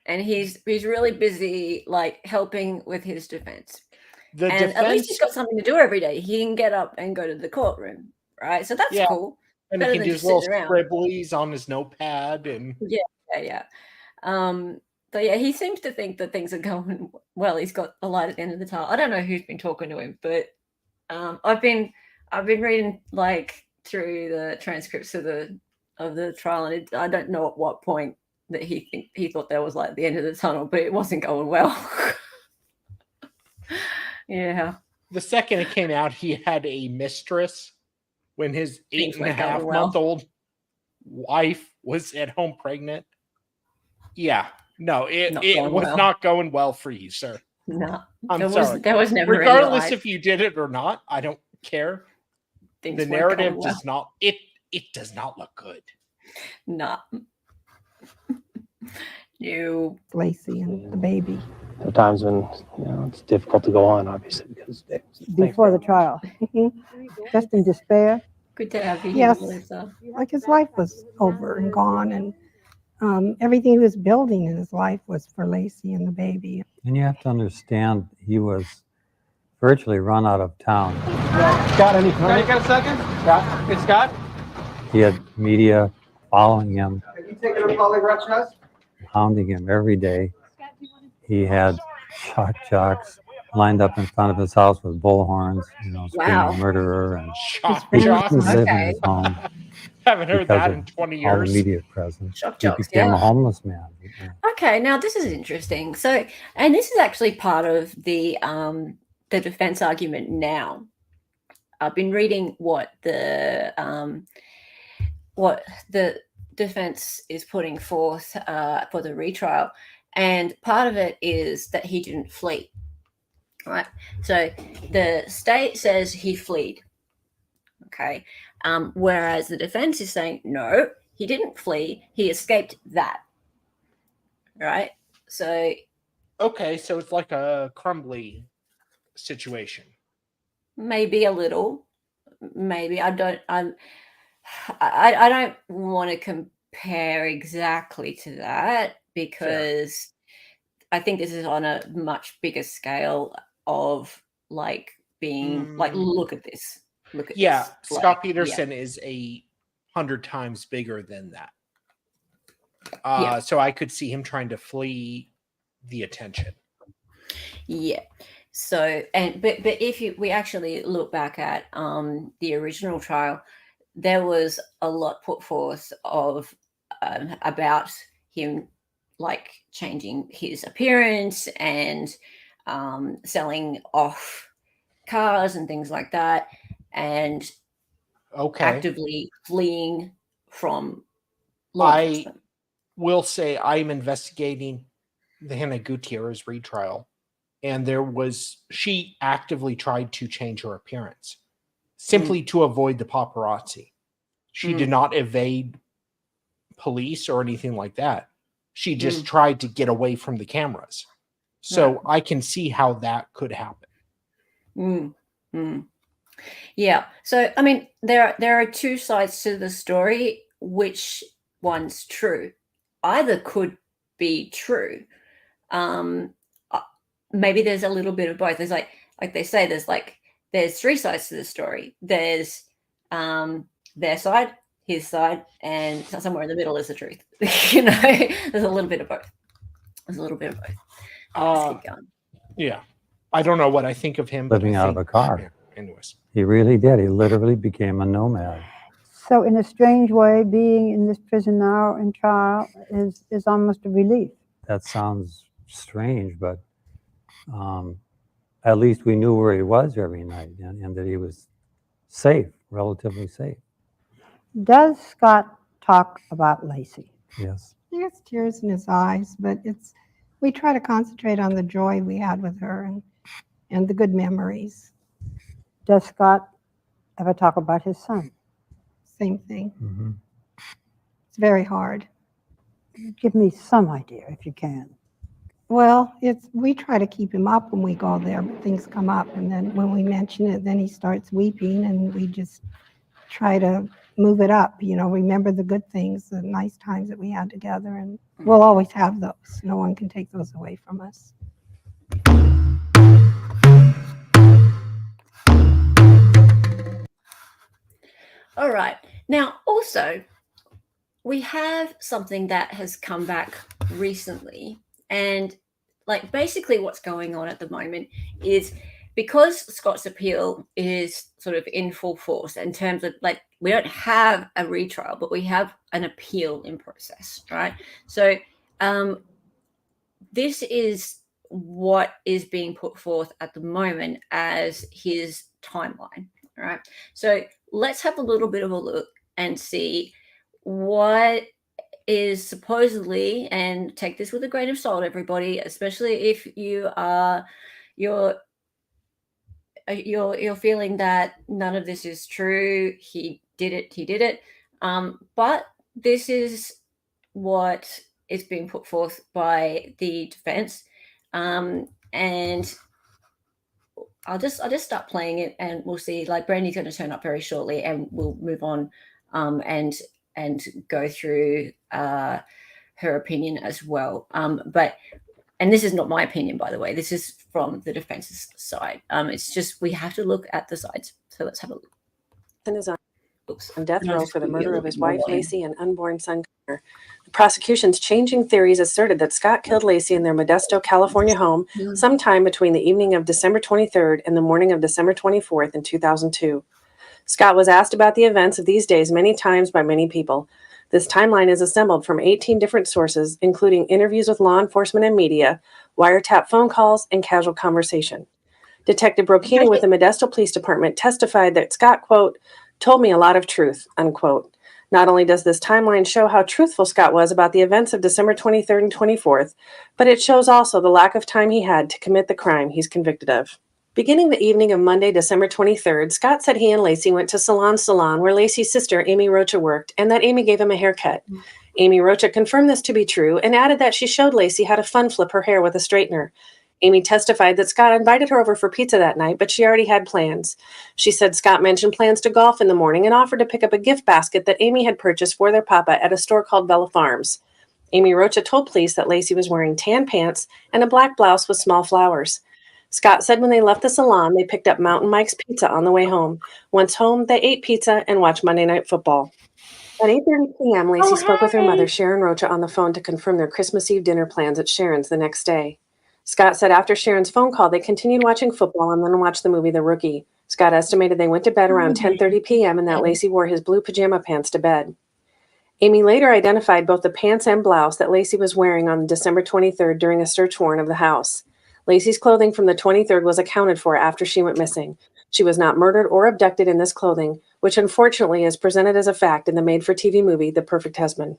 And he's really busy, like, helping with his defense. The And at least defense, he's got something to do every day. He can get up and go to the courtroom, right? So that's Yeah. cool. and better he can than do just his little sitting around. scribblies on his notepad, and Yeah. But yeah, he seems to think that things are going well. He's got a light at the end of the tunnel. I don't know who's been talking to him, but I've been reading, like, through the transcripts of the trial, and I don't know at what point that he thought there was, like, the end of the tunnel, but it wasn't going well. Yeah, the second it came out, he had a mistress when his Things weren't 8.5 going well. month old wife was at home pregnant. Yeah, no, it Not it going was well. not going well for you, sir. No, I'm sorry. there was never any, Regardless like, if you did it or not, I don't care. things The weren't narrative going well. does not it does not look good. No. You. Lacey and the baby. There are times when it's difficult to go on, obviously, because Before the trial, just in despair. Good to have you Yes. here, Melissa. Like his life was over and gone, and everything he was building in his life was for Lacey and the baby. And you have to understand, he was virtually run out of town. Scott, any comment? Got a second? Scott? It's Scott? He had media following him, Have you taken a polygraph test? hounding him every day. He had shock jocks lined up in front of his house with bullhorns, screaming Wow. murderer, and Shock he jocks. couldn't live in Okay. his home Haven't heard because that of in 20 all the years. media presence. Shock He jocks, became yeah. a homeless man. Okay, now this is interesting. So, and this is actually part of the defense argument now. I've been reading what the defense is putting forth for the retrial, and part of it is that he didn't flee. Right. So the state says he fled. Okay. Whereas the defense is saying no, he didn't flee. He escaped that. Right. So Okay, so it's like a Crumbly situation. maybe a little. Maybe I don't want to compare exactly to that, because I think this is on a much bigger scale of, like, being like, look at this. Look at Yeah, this. Scott Peterson is 100 times bigger than that. So I could see him trying to flee the attention. Yeah. So, but if we actually look back at the original trial, there was a lot put forth of about him, like, changing his appearance and selling off cars and things like that, and actively fleeing from law enforcement. Will say I'm investigating the Hannah Gutierrez retrial, and she actively tried to change her appearance simply to avoid the paparazzi. She did not evade police or anything like that. She just tried to get away from the cameras. So I can see how that could happen. Yeah. So, I mean, there are two sides to the story. Which one's true? Either could be true. Maybe there's a little bit of both. There's like they say, there's three sides to the story. There's their side, his side, and somewhere in the middle is the truth. There's a little bit of both. Let's keep going. Yeah. I don't know what I think of him. Living out of a car. Yeah, anyways. He really did. He literally became a nomad. So in a strange way, being in this prison now in trial is almost a relief. That sounds strange, but at least we knew where he was every night, and that he was safe, relatively safe. Does Scott talk about Lacey? Yes. He has tears in his eyes, but we try to concentrate on the joy we had with her and the good memories. Does Scott ever talk about his son? Same thing. Mm-hmm. It's very hard. Give me some idea if you can. Well, we try to keep him up when we go there, but things come up, and then when we mention it, then he starts weeping, and we just try to move it up. Remember the good things, the nice times that we had together, and we'll always have those. No one can take those away from us. All right. Now, also, we have something that has come back recently, and basically what's going on at the moment is, because Scott's appeal is sort of in full force in terms of we don't have a retrial, but we have an appeal in process, right? So this is what is being put forth at the moment as his timeline, right? So let's have a little bit of a look and see what is supposedly, and take this with a grain of salt, everybody, especially if you're feeling that none of this is true. He did it. But this is what is being put forth by the defense. And I'll just start playing it, and we'll see. Brandy's going to turn up very shortly, and we'll move on and go through her opinion as well. And this is not my opinion, by the way. This is from the defense's side. It's just we have to look at the sides. So let's have a look. And is on death row for the murder of his wife, Lacey, and unborn son, Connor. The prosecution's changing theories asserted that Scott killed Lacey in their Modesto, California home sometime between the evening of December 23rd and the morning of December 24th in 2002. Scott was asked about the events of these days many times by many people. This timeline is assembled from 18 different sources, including interviews with law enforcement and media, wiretap phone calls, and casual conversation. Detective Brokini with the Modesto Police Department testified that Scott, quote, told me a lot of truth, unquote. Not only does this timeline show how truthful Scott was about the events of December 23rd and 24th, but it shows also the lack of time he had to commit the crime he's convicted of. Beginning the evening of Monday, December 23rd, Scott said he and Lacey went to Salon, where Lacey's sister, Amy Rocha, worked, and that Amy gave him a haircut. Amy Rocha confirmed this to be true and added that she showed Lacey how to fun flip her hair with a straightener. Amy testified that Scott invited her over for pizza that night, but she already had plans. She said Scott mentioned plans to golf in the morning and offered to pick up a gift basket that Amy had purchased for their papa at a store called Bella Farms. Amy Rocha told police that Lacey was wearing tan pants and a black blouse with small flowers. Scott said when they left the salon, they picked up Mountain Mike's Pizza on the way home. Once home, they ate pizza and watched Monday Night Football. At 8:30 p.m., Lacey spoke with her mother, Sharon Rocha, on the phone to confirm their Christmas Eve dinner plans at Sharon's the next day. Scott said after Sharon's phone call, they continued watching football and then watched the movie The Rookie. Scott estimated they went to bed around 10:30 p.m. and that Lacey wore his blue pajama pants to bed. Amy later identified both the pants and blouse that Lacey was wearing on December 23rd during a search warrant of the house. Lacey's clothing from the 23rd was accounted for after she went missing. She was not murdered or abducted in this clothing, which unfortunately is presented as a fact in the made-for-TV movie The Perfect Husband.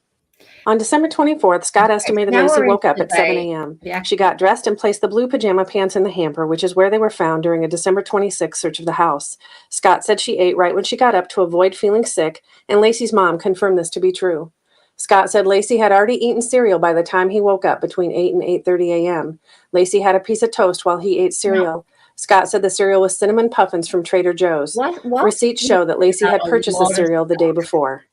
On December 24th, Scott estimated Lacey woke up at 7 a.m. She got dressed and placed the blue pajama pants in the hamper, which is where they were found during a December 26th search of the house. Scott said she ate right when she got up to avoid feeling sick, and Lacey's mom confirmed this to be true. Scott said Lacey had already eaten cereal by the time he woke up between 8 and 8:30 a.m. Lacey had a piece of toast while he ate cereal. No. Scott said the cereal was cinnamon puffins from Trader Joe's. What? Receipts show that Lacey had purchased the cereal the day before.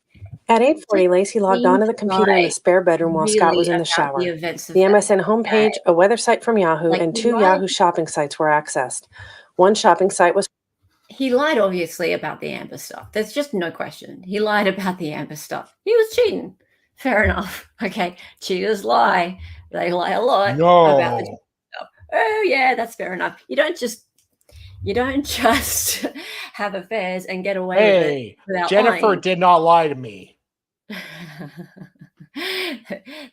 At 8:40, Lacey logged onto the computer in the spare bedroom while Scott was in the shower. The MSN homepage, a weather site from Yahoo, and 2 Yahoo shopping sites were accessed. One shopping site was... He lied, obviously, about the Amber stuff. There's just no question. He lied about the Amber stuff. He was cheating. Fair enough. Okay. Cheaters lie. They lie a lot about the stuff. Oh, yeah, that's fair enough. You don't just have affairs and get away with it without Jennifer lying. Did not lie to me.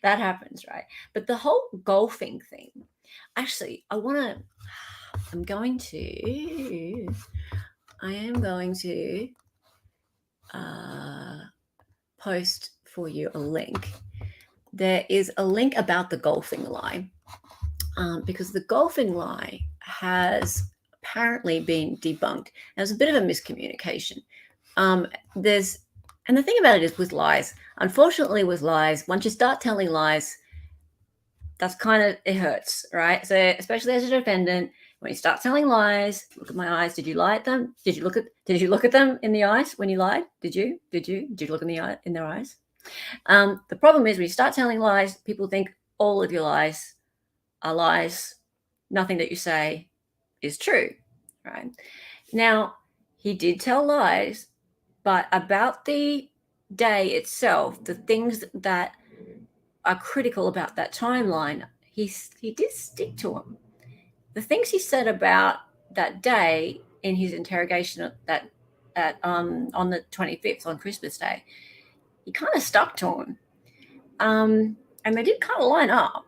That happens, right? But the whole golfing thing, actually, I am going to post for you a link. There is a link about the golfing lie, because the golfing lie has apparently been debunked. There's a bit of a miscommunication. And the thing about it is with lies, unfortunately with lies, once you start telling lies, that's kind of, it hurts, right? So especially as a defendant, when you start telling lies, look at my eyes. Did you lie at them? Did you look at them in the eyes when you lied? Did you look in their eyes? The problem is when you start telling lies, people think all of your lies are lies. Nothing that you say is true, right? Now, he did tell lies, but about the day itself, the things that are critical about that timeline, he did stick to them. The things he said about that day in his interrogation on the 25th, on Christmas Day, he kind of stuck to them. And they did kind of line up.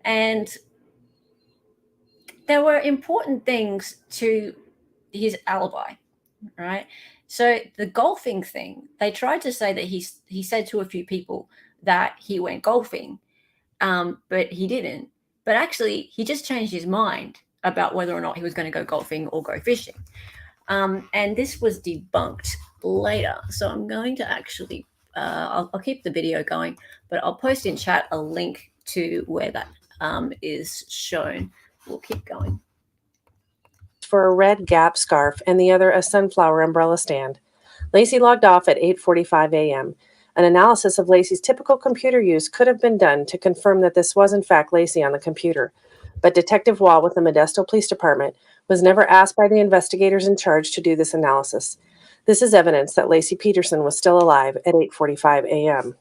And there were important things to his alibi, right? So the golfing thing, they tried to say that he said to a few people that he went golfing, but he didn't. But actually, he just changed his mind about whether or not he was going to go golfing or go fishing. And this was debunked later. So I'm going to actually, I'll keep the video going, but I'll post in chat a link to where that is shown. We'll keep going. For a red Gap scarf and the other a sunflower umbrella stand. Lacey logged off at 8:45 a.m. An analysis of Lacey's typical computer use could have been done to confirm that this was in fact Lacey on the computer, but Detective Wall with the Modesto Police Department was never asked by the investigators in charge to do this analysis. This is evidence that Lacey Peterson was still alive at 8:45 a.m.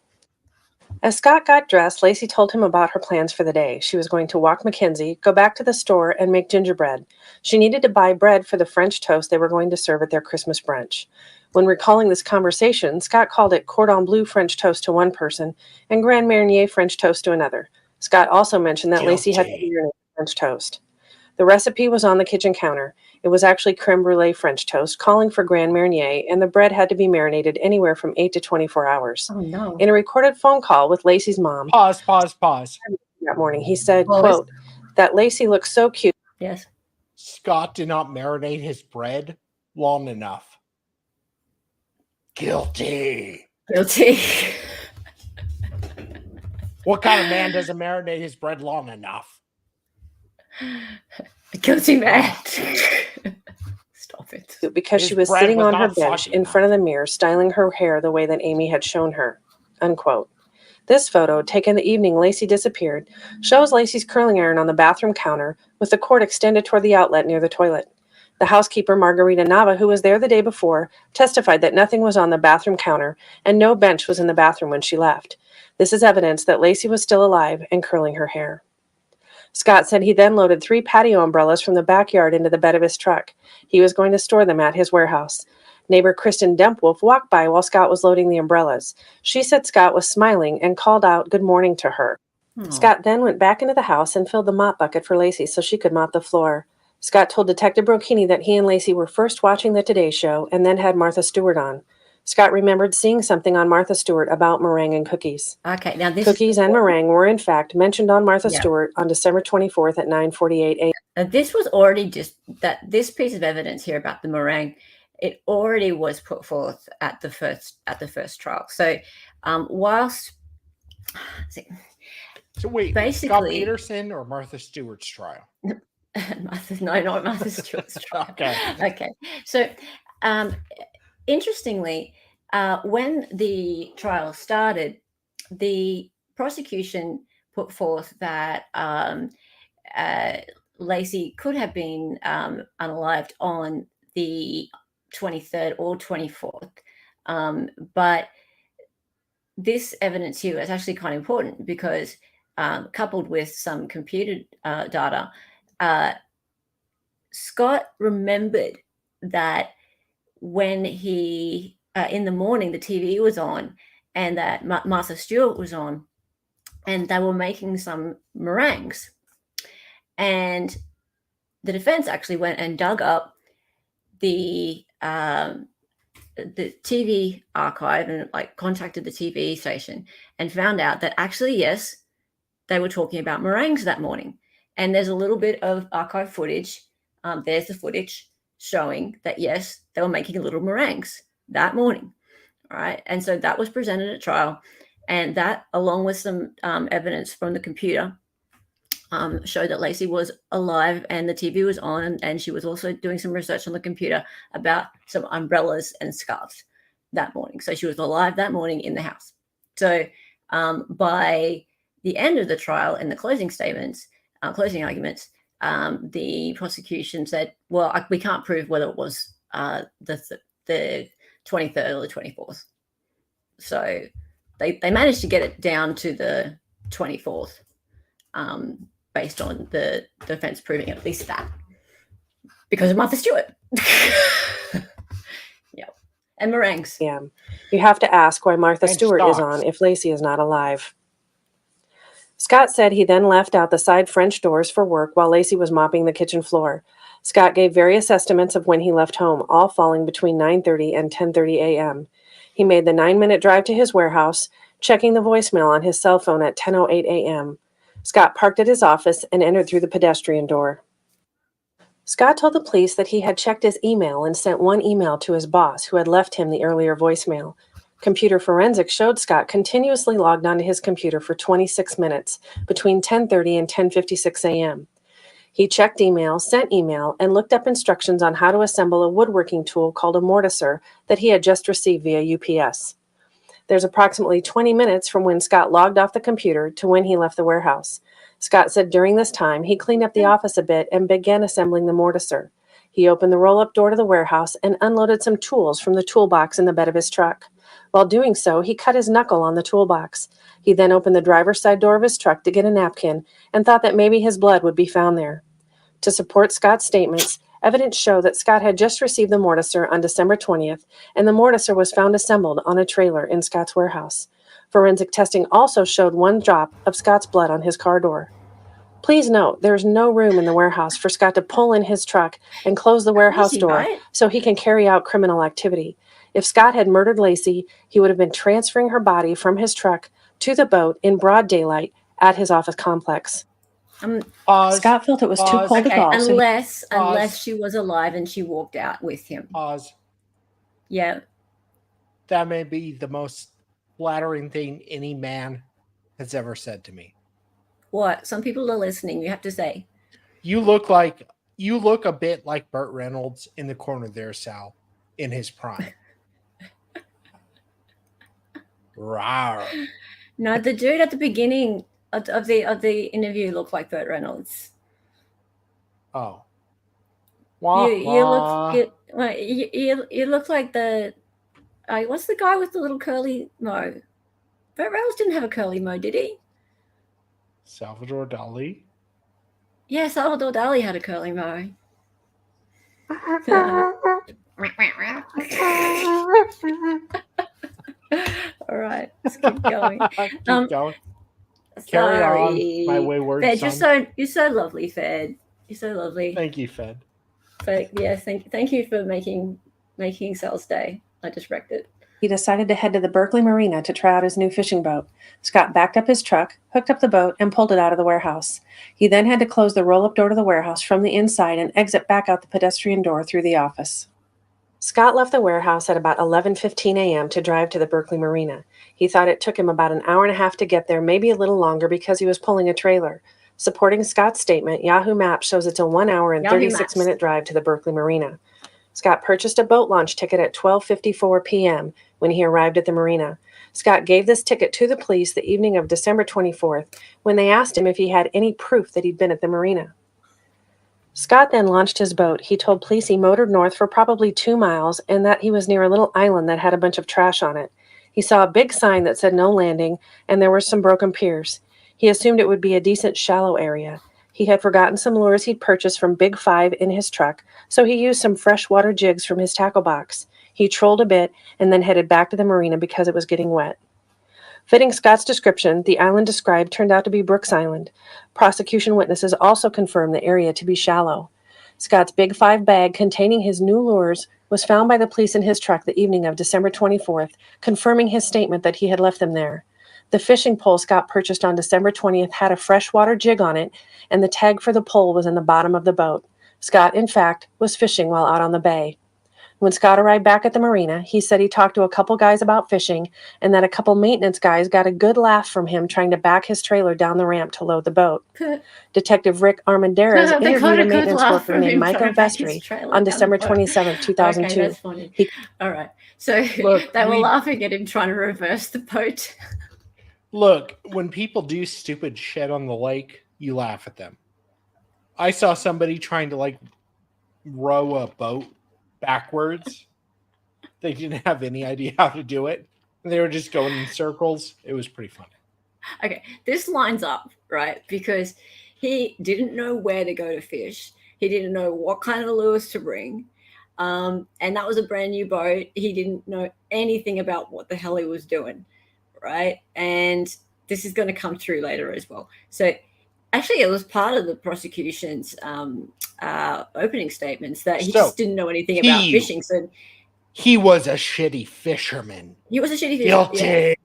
As Scott got dressed, Lacey told him about her plans for the day. She was going to walk Mackenzie, go back to the store, and make gingerbread. She needed to buy bread for the French toast they were going to serve at their Christmas brunch. When recalling this conversation, Scott called it cordon bleu French toast to one person and Grand Marnier French toast to another. Scott also mentioned that Lacey had to marinate French toast. The recipe was on the kitchen counter. It was actually creme brulee French toast, calling for Grand Marnier, and the bread had to be marinated anywhere from 8 to 24 hours. Oh, no. In a recorded phone call with Lacey's mom Pause. that morning, he said, quote, that Lacey looks so cute. Yes. Scott did not marinate his bread long enough. Guilty. What kind of man doesn't marinate his bread long enough? Guilty man. Stop it. Because she was sitting on her bench in front of the mirror, styling her hair the way that Amy had shown her, unquote. This photo, taken the evening Lacey disappeared, shows Lacey's curling iron on the bathroom counter with the cord extended toward the outlet near the toilet. The housekeeper, Margarita Nava, who was there the day before, testified that nothing was on the bathroom counter and no bench was in the bathroom when she left. This is evidence that Lacey was still alive and curling her hair. Scott said he then loaded 3 patio umbrellas from the backyard into the bed of his truck. He was going to store them at his warehouse. Neighbor Kristen Dempwolf walked by while Scott was loading the umbrellas. She said Scott was smiling and called out good morning to her. Scott then went back into the house and filled the mop bucket for Lacey so she could mop the floor. Scott told Detective Brocchini that he and Lacey were first watching the Today Show and then had Martha Stewart on. Scott remembered seeing something on Martha Stewart about meringue and cookies. Okay, now this cookies and meringue were in fact mentioned on Martha Stewart on December 24th at 9:48 a.m. This was already just that this piece of evidence here about the meringue. It already was put forth at the first trial. So, whilst so wait, basically Scott Peterson or Martha Stewart's trial? not Martha Stewart's trial. Okay. So, interestingly, when the trial started, the prosecution put forth that Lacey could have been unalived on the 23rd or 24th. But this evidence here is actually kind of important because coupled with some computer data, Scott remembered that when he, in the morning, the TV was on and that Martha Stewart was on and they were making some meringues. And the defense actually went and dug up the TV archive and contacted the TV station and found out that actually, yes, they were talking about meringues that morning. And there's a little bit of archive footage. There's the footage showing that, yes, they were making little meringues that morning. All right. And so that was presented at trial. And that, along with some evidence from the computer showed that Lacey was alive and the TV was on, and she was also doing some research on the computer about some umbrellas and scarves that morning. So she was alive that morning in the house. So by the end of the trial, in the closing statements, closing arguments, the prosecution said, well, we can't prove whether it was the 23rd or the 24th. So they managed to get it down to the 24th. Based on the defense proving at least that, because of Martha Stewart. Yeah, and meringues. Yeah, you have to ask why Martha Stewart is on if Lacey is not alive. Scott said he then left out the side French doors for work while Lacey was mopping the kitchen floor. Scott gave various estimates of when he left home, all falling between 9:30 and 10:30 a.m. He made the 9-minute drive to his warehouse, checking the voicemail on his cell phone at 10:08 a.m. Scott parked at his office and entered through the pedestrian door. Scott told the police that he had checked his email and sent one email to his boss, who had left him the earlier voicemail. Computer forensics showed Scott continuously logged onto his computer for 26 minutes between 10:30 and 10:56 a.m. He checked email, sent email, and looked up instructions on how to assemble a woodworking tool called a mortiser that he had just received via UPS. There's approximately 20 minutes from when Scott logged off the computer to when he left the warehouse. Scott said during this time, he cleaned up the office a bit and began assembling the mortiser. He opened the roll-up door to the warehouse and unloaded some tools from the toolbox in the bed of his truck. While doing so, he cut his knuckle on the toolbox. He then opened the driver's side door of his truck to get a napkin and thought that maybe his blood would be found there. To support Scott's statements, evidence showed that Scott had just received the mortiser on December 20th, and the mortiser was found assembled on a trailer in Scott's warehouse. Forensic testing also showed one drop of Scott's blood on his car door. Please note, there's no room in the warehouse for Scott to pull in his truck and close the warehouse door so he can carry out criminal activity. If Scott had murdered Lacey, he would have been transferring her body from his truck to the boat in broad daylight at his office complex. Scott felt it was too cold to call. Unless she was alive and she walked out with him. Yeah. That may be the most flattering thing any man has ever said to me. What? Some people are listening. You have to say. You look a bit like Burt Reynolds in the corner there, Sal, in his prime. Rawr. No, the dude at the beginning of the interview looked like Burt Reynolds. Oh. You look like the what's the guy with the little curly mo? Burt Reynolds didn't have a curly mo, did he? Salvador Dali? Yeah, Salvador Dali had a curly mo. All right, let's keep going. Carry on, my wayward Fed, son. You're so lovely, Fed. You're so lovely. Thank you, Fed. But yes, thank you for making Sal's day. I just wrecked it. He decided to head to the Berkeley Marina to try out his new fishing boat. Scott backed up his truck, hooked up the boat, and pulled it out of the warehouse. He then had to close the roll-up door to the warehouse from the inside and exit back out the pedestrian door through the office. Scott left the warehouse at about 11:15 a.m. to drive to the Berkeley Marina. He thought it took him about an hour and a half to get there, maybe a little longer because he was pulling a trailer. Supporting Scott's statement, Yahoo Maps shows it's a 1 hour and 36-minute drive to the Berkeley Marina. Scott purchased a boat launch ticket at 12:54 p.m. when he arrived at the marina. Scott gave this ticket to the police the evening of December 24th when they asked him if he had any proof that he'd been at the marina. Scott then launched his boat. He told police he motored north for probably 2 miles and that he was near a little island that had a bunch of trash on it. He saw a big sign that said no landing, and there were some broken piers. He assumed it would be a decent shallow area. He had forgotten some lures he'd purchased from Big Five in his truck, so he used some freshwater jigs from his tackle box. He trolled a bit and then headed back to the marina because it was getting wet. Fitting Scott's description, the island described turned out to be Brooks Island. Prosecution witnesses also confirmed the area to be shallow. Scott's Big Five bag containing his new lures was found by the police in his truck the evening of December 24th, confirming his statement that he had left them there. The fishing pole Scott purchased on December 20th had a freshwater jig on it, and the tag for the pole was in the bottom of the boat. Scott, in fact, was fishing while out on the bay. When Scott arrived back at the marina, he said he talked to a couple guys about fishing and that a couple maintenance guys got a good laugh from him trying to back his trailer down the ramp to load the boat. Detective Rick Armendariz They got interviewed a a good maintenance laugh worker from named him Michael trying to back his Vestry trailer on down the December boat. 27, 2002. Okay, that's funny. All right. So Look, they were laughing at him trying to reverse the boat. Look, when people do stupid shit on the lake, you laugh at them. I saw somebody trying to like row a boat backwards. They didn't have any idea how to do it. They were just going in circles. It was pretty funny. Okay, this lines up, right? Because he didn't know where to go to fish. He didn't know what kind of lures to bring. And that was a brand new boat. He didn't know anything about what the hell he was doing, right? And this is going to come through later as well. So actually, it was part of the prosecution's opening statements that he just didn't know anything about fishing. So he was a shitty fisherman. He was a shitty fisherman. Guilty.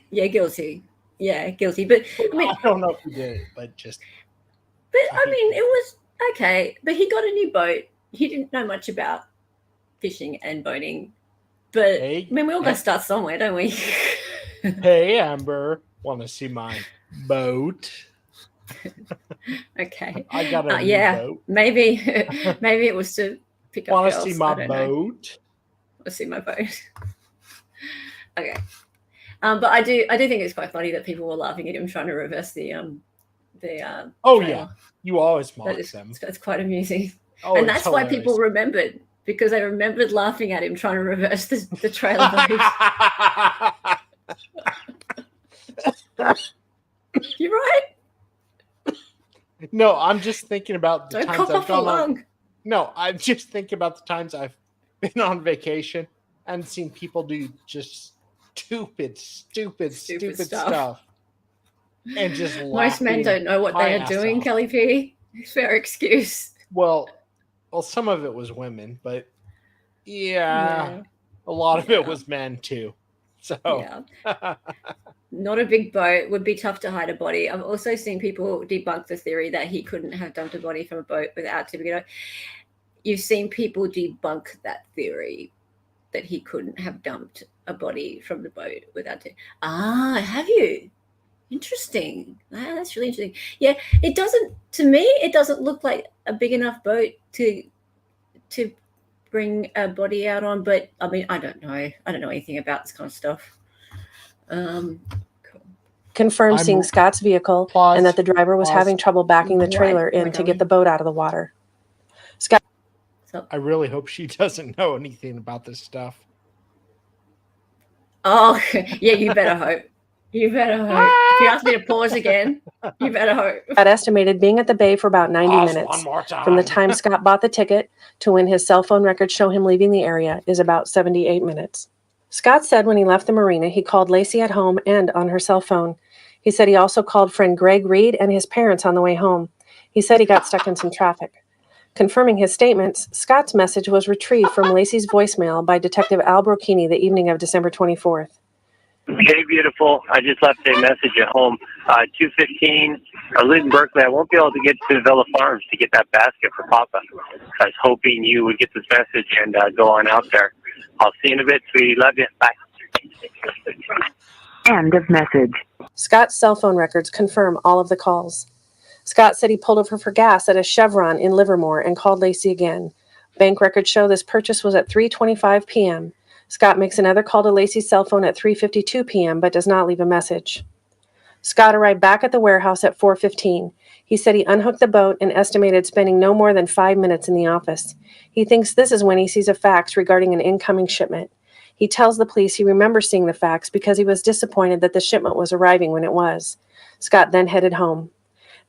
Yeah, guilty. Yeah, guilty. But I mean, I don't know if he did it, but just. But I mean, it was okay. But he got a new boat. He didn't know much about fishing and boating. But I mean, we all got to start somewhere, don't we? Hey, Amber, want to see my boat? Okay. I got a new boat. Maybe it was to pick up. Want to see my boat? Let's see my boat. Okay. But I do think it's quite funny that people were laughing at him trying to reverse the oh trailer. yeah, you always mock them. That's quite amusing. Oh, and that's hilarious. why people remembered, because they remembered laughing at him trying to reverse the trailer boat. You right? No, I'm just thinking about the times I've gone on. No, I'm just thinking about the times I've been on vacation and seen people do just stupid stuff. And just most men don't know what they are doing, Kelly P. Fair excuse. Well, some of it was women, but yeah. A lot of it was men too. So not a big boat, would be tough to hide a body. I've also seen people debunk the theory that he couldn't have dumped a body from a boat without tipping it over. You've seen people debunk that theory that he couldn't have dumped a body from the boat without tipping. Have you? Interesting. That's really interesting. Yeah, it doesn't look like a big enough boat to bring a body out on, but I mean, I don't know anything about this kind of stuff. Cool. Confirmed seeing Scott's vehicle and that the driver was having trouble backing the trailer in to get the boat out of the water. Scott, I really hope she doesn't know anything about this stuff. Oh, yeah, you better hope. You better hope. If you ask me to pause again, you better hope. Scott estimated being at the bay for about 90 minutes. From the time Scott bought the ticket to when his cell phone records show him leaving the area is about 78 minutes. Scott said when he left the marina, he called Lacey at home and on her cell phone. He said he also called friend Greg Reed and his parents on the way home. He said he got stuck in some traffic. Confirming his statements, Scott's message was retrieved from Lacey's voicemail by Detective Al Brocchini the evening of December 24th. Hey, beautiful. I just left a message at home. 2:15. I live in Berkeley. I won't be able to get to Villa Farms to get that basket for Papa. I was hoping you would get this message and go on out there. I'll see you in a bit, sweetie. Love you. Bye. End of message. Scott's cell phone records confirm all of the calls. Scott said he pulled over for gas at a Chevron in Livermore and called Lacey again. Bank records show this purchase was at 3:25 p.m. Scott makes another call to Lacey's cell phone at 3:52 p.m. but does not leave a message. Scott arrived back at the warehouse at 4:15. He said he unhooked the boat and estimated spending no more than 5 minutes in the office. He thinks this is when he sees a fax regarding an incoming shipment. He tells the police he remembers seeing the fax because he was disappointed that the shipment was arriving when it was. Scott then headed home.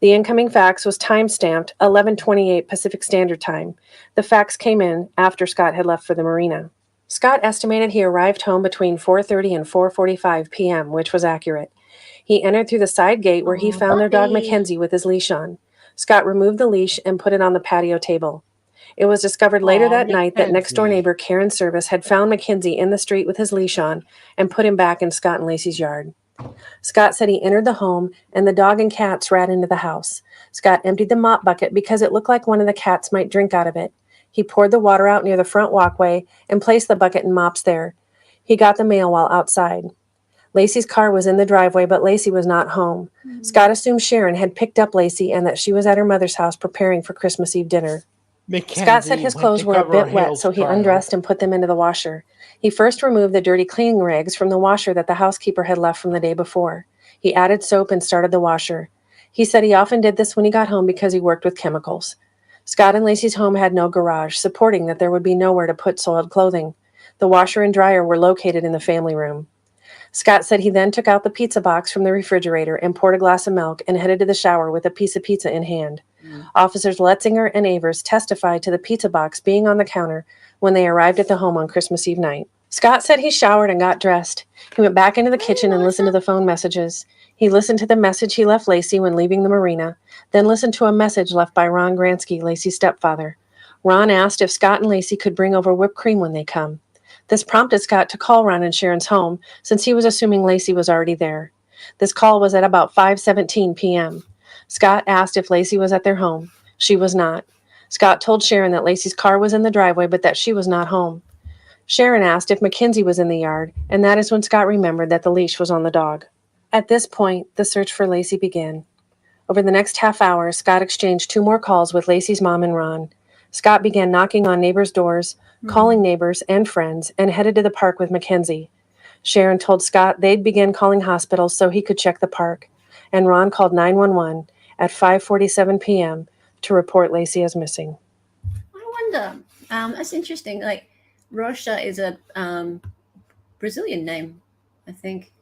The incoming fax was time-stamped 11:28 Pacific Standard Time. The fax came in after Scott had left for the marina. Scott estimated he arrived home between 4:30 and 4:45 p.m., which was accurate. He entered through the side gate where he found their dog Mackenzie with his leash on. Scott removed the leash and put it on the patio table. It was discovered later that night that next-door neighbor Karen Service had found Mackenzie in the street with his leash on and put him back in Scott and Lacey's yard. Scott said he entered the home and the dog and cats ran into the house. Scott emptied the mop bucket because it looked like one of the cats might drink out of it. He poured the water out near the front walkway and placed the bucket and mops there. He got the mail while outside. Lacey's car was in the driveway, but Lacey was not home. Scott assumed Sharon had picked up Lacey and that she was at her mother's house preparing for Christmas Eve dinner. Scott said his clothes were a bit wet, so he undressed and put them into the washer. He first removed the dirty cleaning rags from the washer that the housekeeper had left from the day before. He added soap and started the washer. He said he often did this when he got home because he worked with chemicals. Scott and Lacey's home had no garage, supporting that there would be nowhere to put soiled clothing. The washer and dryer were located in the family room. Scott said he then took out the pizza box from the refrigerator and poured a glass of milk and headed to the shower with a piece of pizza in hand. Officers Letzinger and Avers testified to the pizza box being on the counter when they arrived at the home on Christmas Eve night. Scott said he showered and got dressed. He went back into the kitchen and listened to the phone messages. He listened to the message he left Lacey when leaving the marina, then listened to a message left by Ron Gransky, Lacey's stepfather. Ron asked if Scott and Lacey could bring over whipped cream when they come. This prompted Scott to call Ron and Sharon's home, since he was assuming Lacey was already there. This call was at about 5:17 p.m. Scott asked if Lacey was at their home. She was not. Scott told Sharon that Lacey's car was in the driveway, but that she was not home. Sharon asked if Mackenzie was in the yard, and that is when Scott remembered that the leash was on the dog. At this point, the search for Lacey began. Over the next half hour, Scott exchanged 2 more calls with Lacey's mom and Ron. Scott began knocking on neighbors' doors, calling neighbors and friends, and headed to the park with Mackenzie. Sharon told Scott they'd begin calling hospitals so he could check the park, and Ron called 911 at 5:47 p.m. to report Lacey as missing. I wonder, that's interesting. Like, Rocha is a Brazilian name, I think.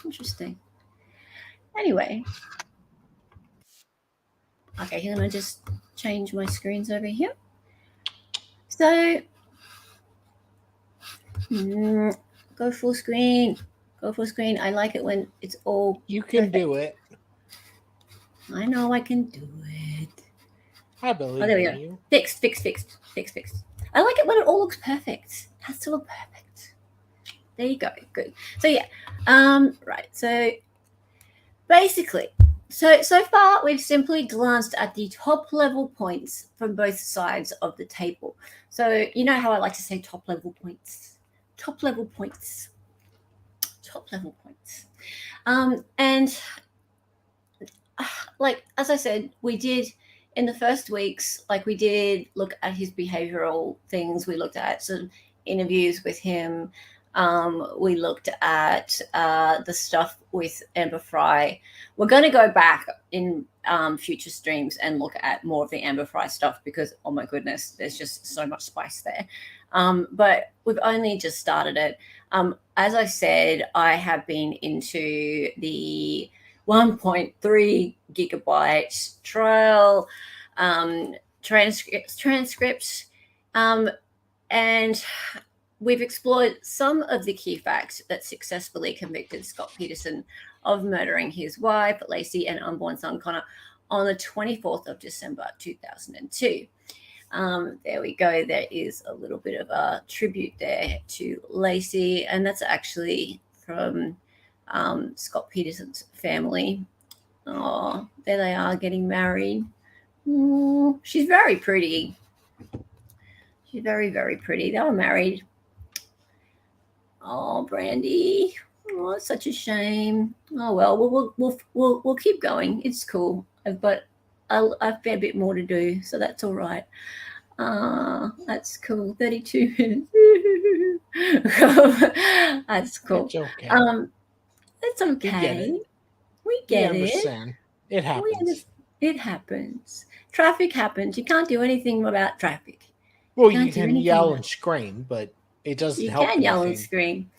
Interesting. Anyway. Okay, I'm going to just change my screens over here. So, go full screen. Go full screen. I like it when it's all You can do it. I know I can do it. I believe there we in go. you. Fixed. I like it when it all looks perfect. It has to look perfect. There you go. Good. So yeah. Right. So basically, so far we've simply glanced at the top level points from both sides of the table. So you know how I like to say top level points. Top level points. Top level points. And like as I said, we did in the first weeks, like we did look at his behavioral things. We looked at some interviews with him. We looked at the stuff with Amber Fry. We're going to go back in future streams and look at more of the Amber Fry stuff because, oh my goodness, there's just so much spice there. But we've only just started it. As I said, I have been into the 1.3 gigabyte trial transcripts, and we've explored some of the key facts that successfully convicted Scott Peterson of murdering his wife, Lacey, and unborn son, Connor, on the 24th of December, 2002. There we go. There is a little bit of a tribute there to Lacey, and that's actually from Scott Peterson's family. Oh, there they are getting married. Ooh, she's very pretty. She's very, very pretty. They were married. Oh, Brandy. Oh, it's such a shame. Oh well, we'll keep going. It's cool, but I've got a bit more to do, so that's all right. That's cool. 32 minutes. That's cool. It's okay. It's okay. We get it. Understand. It happens. It happens. Traffic happens. You can't do anything about traffic. Well, you can yell and scream, but it doesn't help. You can yell and scream.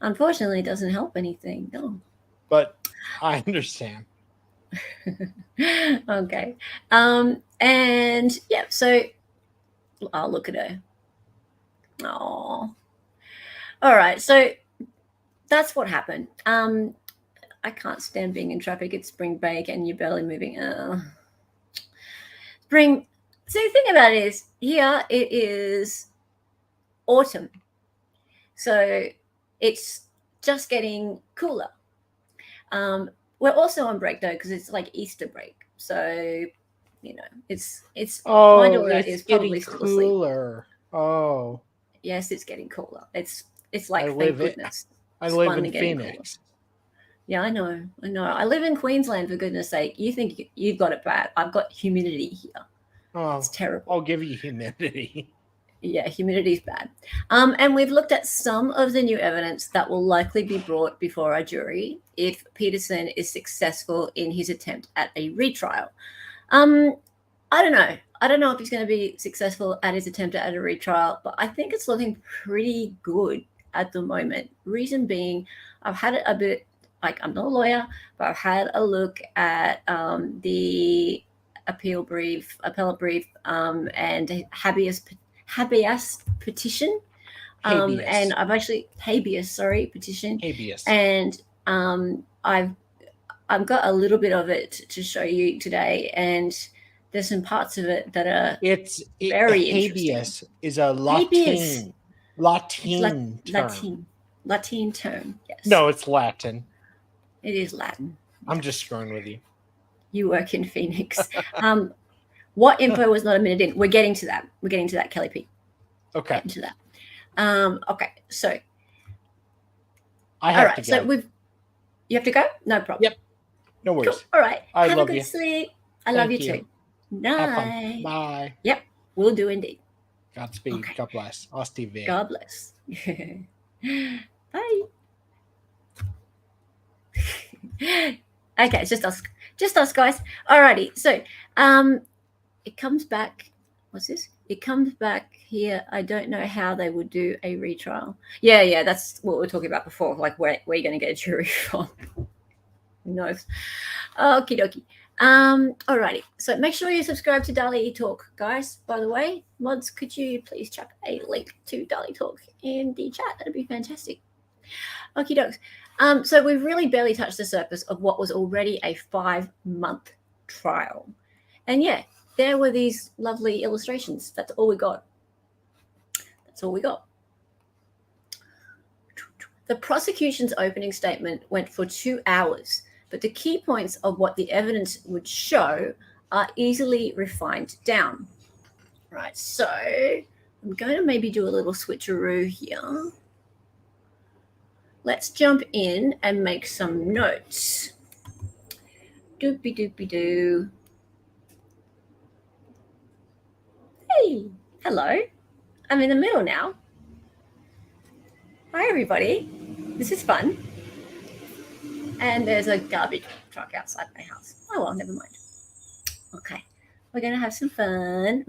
Unfortunately, it doesn't help anything. No. But I understand. Okay. And yeah, so I'll look at her. Oh. All right. So that's what happened. I can't stand being in traffic. It's spring break and you're barely moving. Spring. So the thing about it is, here it is autumn. So it's just getting cooler. We're also on break though, because it's like Easter break. So You know, it's my Oh, daughter it's is getting probably still asleep. cooler. Oh, Yes, it's getting cooler. It's I like, thank live it. goodness. I It's live finally in getting cooler. Phoenix. Yeah, I know. I live in Queensland, for goodness sake. You think you've got it bad. I've got humidity here. Oh, It's terrible. I'll give you humidity. Yeah, humidity's bad. And we've looked at some of the new evidence that will likely be brought before our jury if Peterson is successful in his attempt at a retrial. I don't know. I don't know if he's going to be successful at his attempt at a retrial, but I think it's looking pretty good at the moment. Reason being, I've had it a bit, like, I'm not a lawyer, but I've had a look at the appellate brief, and habeas petition. Habeas. And I've actually petition. Habeas. And I've got a little bit of it to show you today, and there's some parts of it that are very interesting. Habeas is a Habeas. Latin term. Latin term. Yes. No, it's Latin. It is Latin. I'm just screwing with you. You work in Phoenix. What info was not a minute in? We're getting to that. Kelly P. Okay. Getting to that. Okay. So. I have to go. So you have to go? No problem. Yep. No worries. Cool. All right. I Have love a good you. sleep. I love you too. Have fun. Night. Bye. Yep. Will do indeed. Godspeed. Okay. God bless. Austin. God bless. Bye. Okay, it's just us guys. Alrighty, so it comes back. What's this? It comes back here. I don't know how they would do a retrial. Yeah, that's what we were talking about before. Like, where are you going to get a jury from? Who knows? Okie dokie. Alrighty. So make sure you subscribe to Dali Talk, guys. By the way, mods, could you please chuck a link to Dali Talk in the chat? That'd be fantastic. Okie dokes. So we've really barely touched the surface of what was already a 5-month trial. And yeah, there were these lovely illustrations. That's all we got. The prosecution's opening statement went for 2 hours, but the key points of what the evidence would show are easily refined down. Right, so I'm going to maybe do a little switcheroo here. Let's jump in and make some notes. Doopy doopy doo. Hey, hello. I'm in the middle now. Hi, everybody. This is fun. And there's a garbage truck outside my house. Oh, well, never mind. Okay. We're going to have some fun.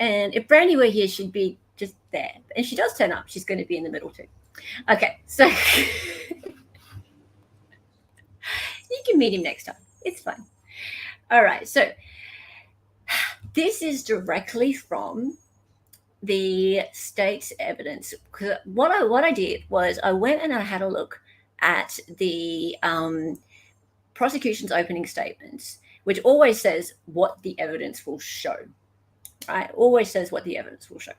And if Brandy were here, she'd be just there. And she does turn up. She's going to be in the middle too. Okay, so you can meet him next time. It's fun. All right, so this is directly from the state's evidence. What I did was I went and I had a look at the prosecution's opening statements, which always says what the evidence will show, right? Always says what the evidence will show.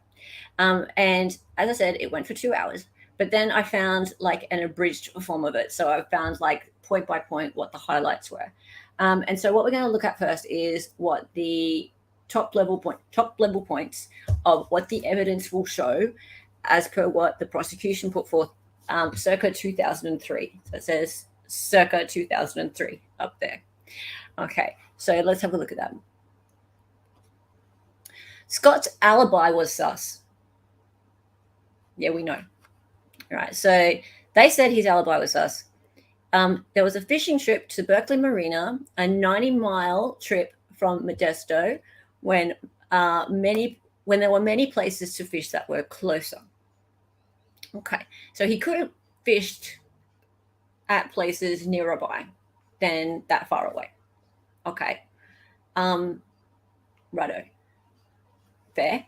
And as I said, it went for 2 hours. But then I found like an abridged form of it. So I found like point by point what the highlights were. And so what we're going to look at first is what the top level points of what the evidence will show as per what the prosecution put forth circa 2003. So it says circa 2003 up there. Okay, so let's have a look at that. Scott's alibi was sus. Yeah, we know. All right, so they said his alibi was sus. There was a fishing trip to Berkeley Marina, a 90-mile trip from Modesto, when there were many places to fish that were closer. Okay, so he could have fished at places nearby than that far away. Okay, righto, fair.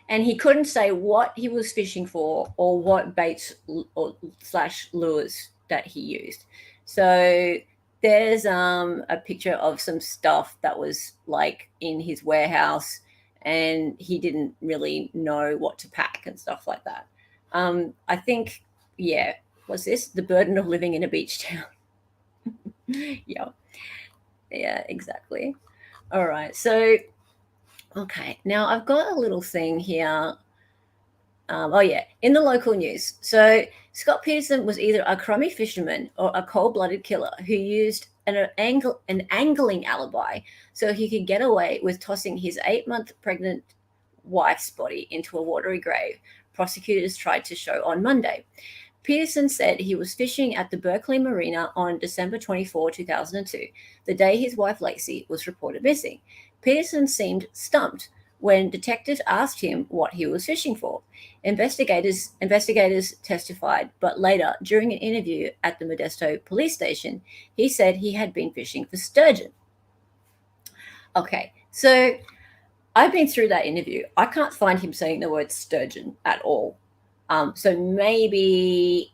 And he couldn't say what he was fishing for or what baits or / lures that he used. So there's a picture of some stuff that was like in his warehouse, and he didn't really know what to pack and stuff like that. I think, yeah, What's this? The burden of living in a beach town. Yeah, exactly. All right, so okay, now I've got a little thing here. In the local news. So Scott Peterson was either a crummy fisherman or a cold-blooded killer who used an angling alibi so he could get away with tossing his 8-month pregnant wife's body into a watery grave, prosecutors tried to show on Monday. Peterson said he was fishing at the Berkeley Marina on December 24, 2002, the day his wife Lacey was reported missing. Peterson seemed stumped when detectives asked him what he was fishing for. Investigators testified, but later, during an interview at the Modesto police station, he said he had been fishing for sturgeon. Okay, so I've been through that interview. I can't find him saying the word sturgeon at all. So maybe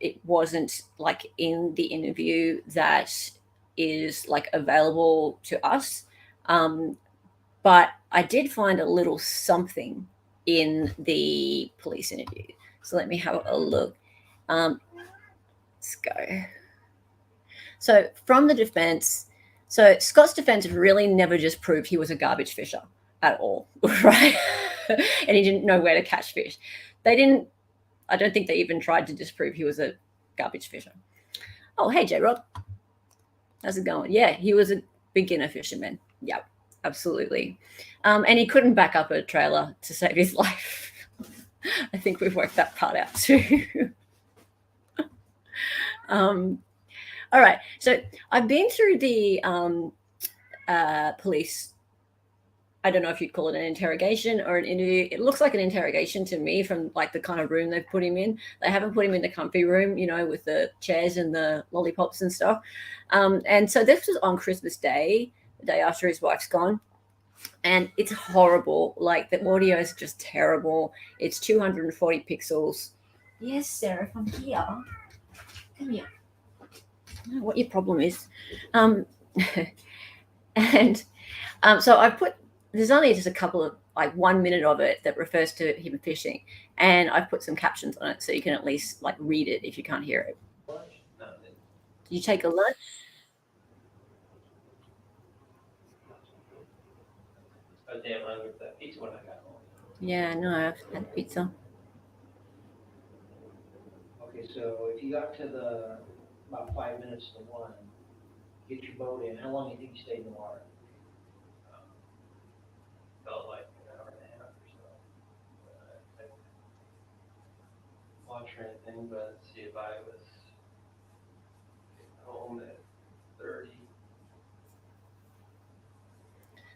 it wasn't like in the interview that is like available to us. But I did find a little something in the police interview. So let me have a look. Let's go. So from the defense, so Scott's defense really never just proved he was a garbage fisher at all, right? And he didn't know where to catch fish. I don't think they even tried to disprove he was a garbage fisher. Oh, hey, J-Rob. How's it going? Yeah, he was a beginner fisherman. Yep, absolutely. And he couldn't back up a trailer to save his life. I think we've worked that part out too. All right, so I've been through the police. I don't know if you'd call it an interrogation or an interview. It looks like an interrogation to me from like the kind of room they've put him in. They haven't put him in the comfy room, with the chairs and the lollipops and stuff. And so this was on Christmas Day, the day after his wife's gone. And it's horrible. Like the audio is just terrible. It's 240 pixels. Yes, Sarah, I'm here. Come here. I don't know what your problem is. So I put, there's only just a couple of, like 1 minute of it that refers to him fishing. And I've put some captions on it so you can at least like read it if you can't hear it. You take a lunch? I was damn hungry for that pizza when I got home. Yeah, no, I've had pizza. Okay, so if you got to the, about 5 minutes to 1, get your boat in, how long do you think you stayed in the water? Felt like an hour and a half or so. I didn't watch or anything, but see if I was home at 30.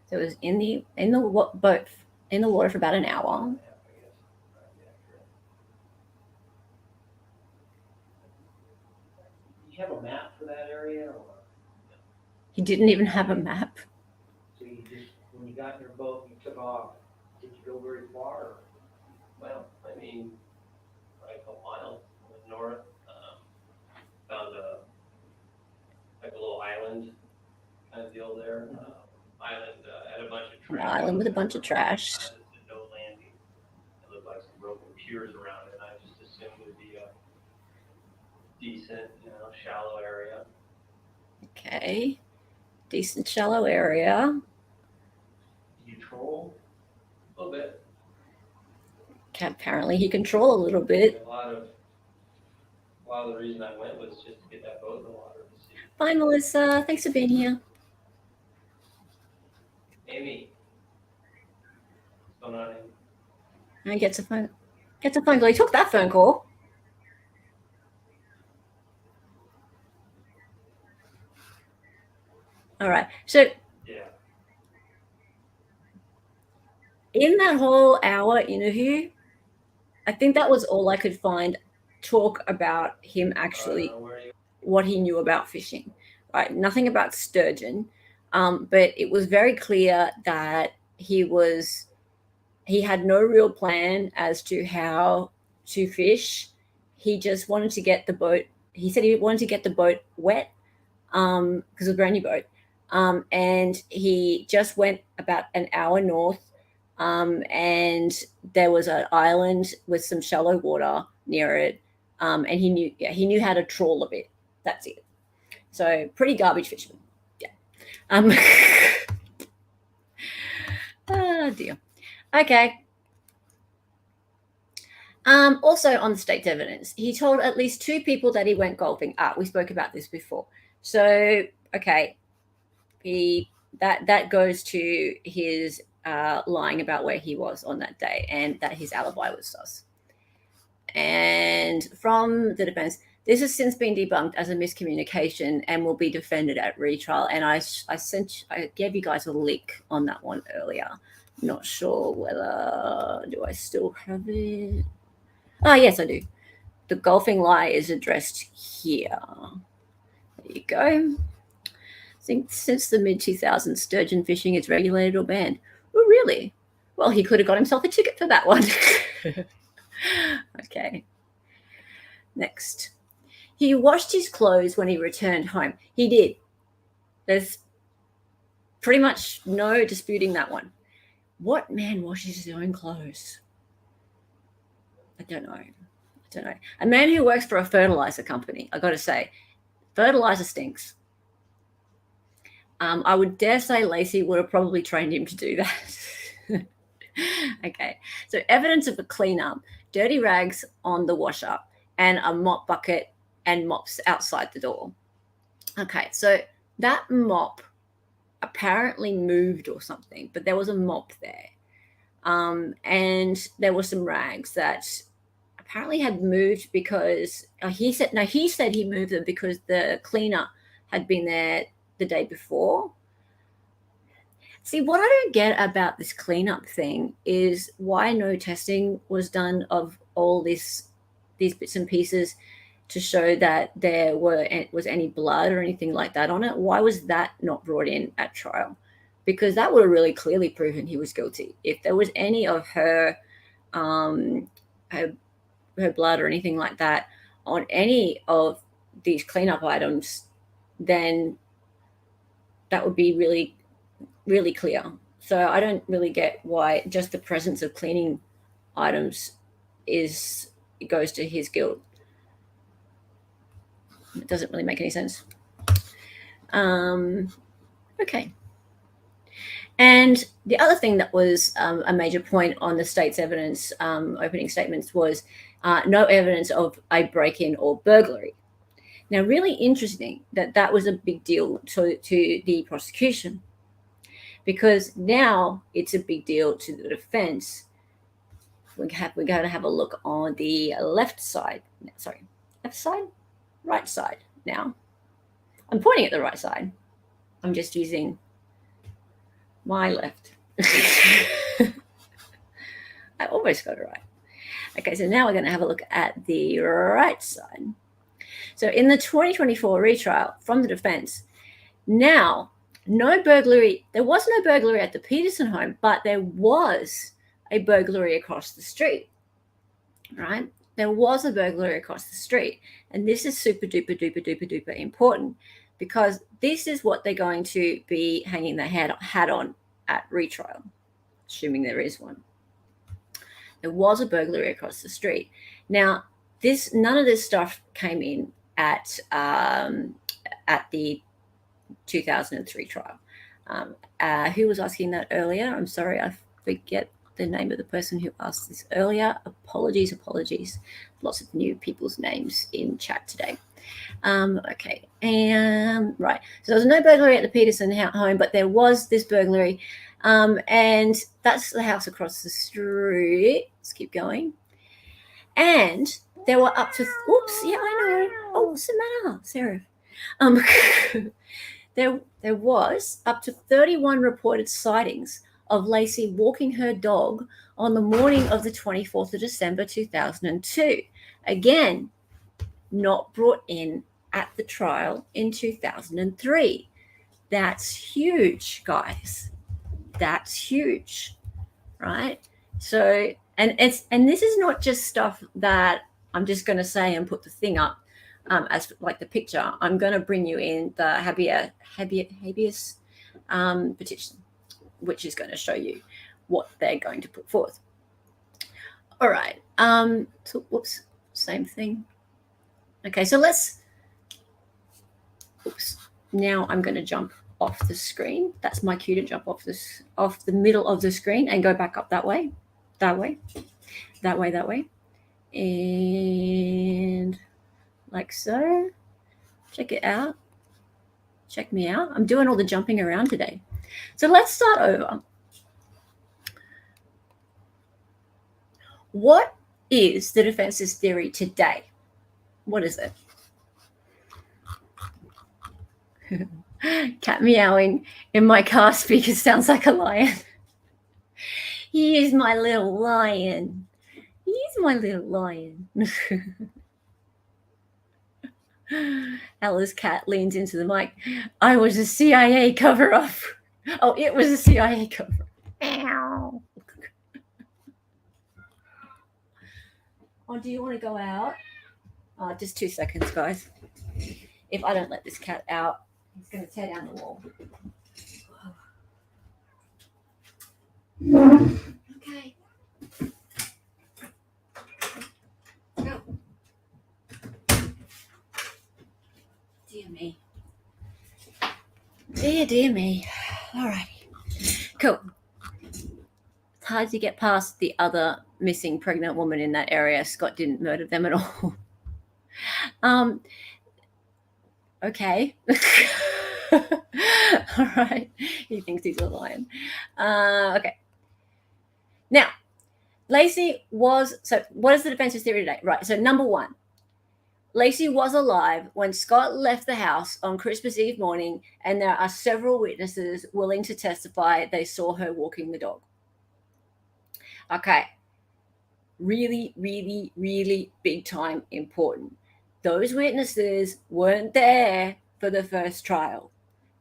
So it was in the boat in the water for about an hour. You have a map for that area, or? He didn't even have a map. So you just, when you got in your boat, you took off. Did you go very far? Or? Well, I mean, probably a couple miles north. Found like a little island kind of deal there. Island had a bunch of trash. An island with a bunch of trash. No landing. It looked like some broken piers around it. And I just assumed it would be a decent, shallow area. Okay. Decent shallow area. You troll a little bit. Apparently he can troll a little bit. A lot of the reason I went was just to get that boat in the water. To see. Bye, Melissa. Thanks for being here. Amy. What's going on, Amy? And gets a phone call. He took that phone call. All right. So yeah. In that whole hour interview, I think that was all I could find talk about him actually, what he knew about fishing, right? Nothing about sturgeon. But it was very clear that he had no real plan as to how to fish. He just wanted to get the boat. He said he wanted to get the boat wet because it was a brand new boat. And he just went about an hour north, and there was an island with some shallow water near it. And he knew how to trawl a bit. That's it. So pretty garbage fisherman. Yeah. Oh dear. Okay. Also on the state's evidence, he told at least 2 people that he went golfing. We spoke about this before. So, okay, that goes to his lying about where he was on that day and that his alibi was sus. And from the defense, this has since been debunked as a miscommunication and will be defended at retrial. And I gave you guys a link on that one earlier. Not sure whether, do I still have it? Yes, I do. The golfing lie is addressed here. There you go. I think since the mid-2000s, sturgeon fishing is regulated or banned. Oh, really? Well, he could have got himself a ticket for that one. Okay. Next. He washed his clothes when he returned home. He did. There's pretty much no disputing that one. What man washes his own clothes? I don't know. A man who works for a fertilizer company, I got to say, fertilizer stinks. I would dare say Lacey would have probably trained him to do that. Okay, so evidence of a cleanup, dirty rags on the washer, and a mop bucket and mops outside the door. Okay, so that mop apparently moved or something, but there was a mop there. And there were some rags that apparently had moved because he said he moved them because the cleaner had been there the day before. See, what I don't get about this cleanup thing is why no testing was done of all these bits and pieces to show that there was any blood or anything like that on it. Why was that not brought in at trial? Because that would have really clearly proven he was guilty. If there was any of her blood or anything like that on any of these cleanup items, then that would be really, really clear. So I don't really get why just the presence of cleaning items goes to his guilt. It doesn't really make any sense. Okay. And the other thing that was a major point on the state's evidence opening statements was no evidence of a break-in or burglary. Now, really interesting that was a big deal to the prosecution, because now it's a big deal to the defense. We're going to have a look on the left side. Sorry, left side? Right side now. I'm pointing at the right side. I'm just using my left. I almost got it right. Okay, so now we're going to have a look at the right side. So in the 2024 retrial from the defense, now no burglary. There was no burglary at the Peterson home, but there was a burglary across the street, right? There was a burglary across the street. And this is super duper duper duper duper important, because this is what they're going to be hanging their hat on at retrial, assuming there is one. There was a burglary across the street. Now, none of this stuff came in at the 2003 trial. Who was asking that earlier? I'm sorry, I forget the name of the person who asked this earlier. Apologies. Lots of new people's names in chat today. Okay, and right. So there was no burglary at the Peterson home, but there was this burglary, and that's the house across the street. Let's keep going. And there were up to, oops, yeah, I know. Oh, what's the matter, Sarah? There was up to 31 reported sightings of Lacey walking her dog on the morning of the 24th of December 2002. Again, not brought in at the trial in 2003. That's huge, guys. That's huge, right? So, and this is not just stuff that I'm just going to say and put the thing up as like the picture. I'm going to bring you in the habeas petition, which is going to show you what they're going to put forth. All right. So, whoops, same thing. Okay, so let's, oops, now I'm going to jump off the screen. That's my cue to jump off the middle of the screen and go back up that way, and like so. Check it out. Check me out. I'm doing all the jumping around today. So let's start over. What is the defense's theory today? What is it? Cat meowing in my car speaker sounds like a lion. He is my little lion. He's my little lion. Ella's cat leans into the mic. I was a CIA cover-up. Oh, it was a CIA cover-up. Meow. Oh, do you want to go out? Just 2 seconds, guys. If I don't let this cat out, he's going to tear down the wall. Okay. Go. Dear me. Dear me. All righty. Cool. It's hard to get past the other missing pregnant woman in that area. Scott didn't murder them at all. Okay. All right. He thinks he's a lion. Okay. Now, Lacey was, so what is the defense's theory today? Right. So number one, Lacey was alive when Scott left the house on Christmas Eve morning, and there are several witnesses willing to testify they saw her walking the dog. Okay. Really, really, really big time important. Those witnesses weren't there for the first trial.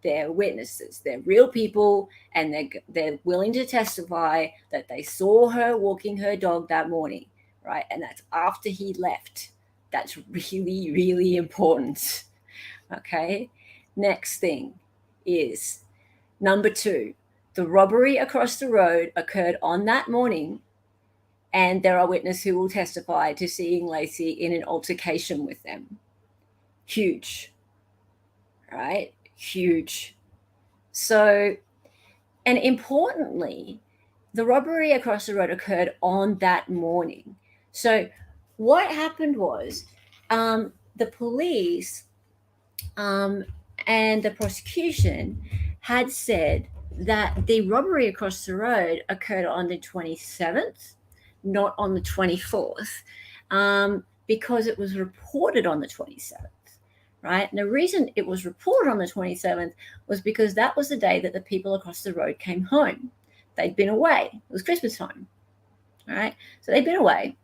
They're witnesses. They're real people, and they're willing to testify that they saw her walking her dog that morning, right? And that's after he left. That's really, really important. Okay. Next thing is number two. The robbery across the road occurred on that morning, and there are witnesses who will testify to seeing Lacey in an altercation with them. Huge, right? Huge. So, and importantly, the robbery across the road occurred on that morning. So what happened was the police and the prosecution had said that the robbery across the road occurred on the 27th, not on the 24th, because it was reported on the 27th, right? And the reason it was reported on the 27th was because that was the day that the people across the road came home. They'd been away. It was Christmas time, right? So they'd been away.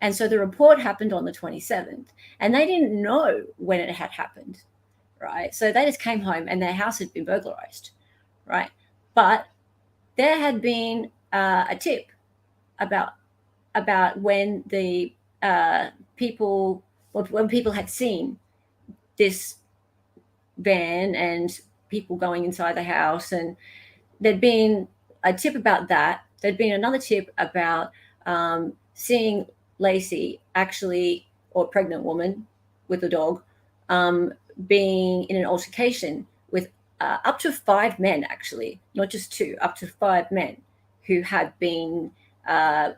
And so the report happened on the 27th, and they didn't know when it had happened, right? So they just came home and their house had been burglarized, right? But there had been a tip about when the people had seen this van and people going inside the house, and there'd been a tip about that. There'd been another tip about seeing Lacey actually, or pregnant woman with a dog, being in an altercation with up to 5 men, actually, not just 2, up to 5 men who had been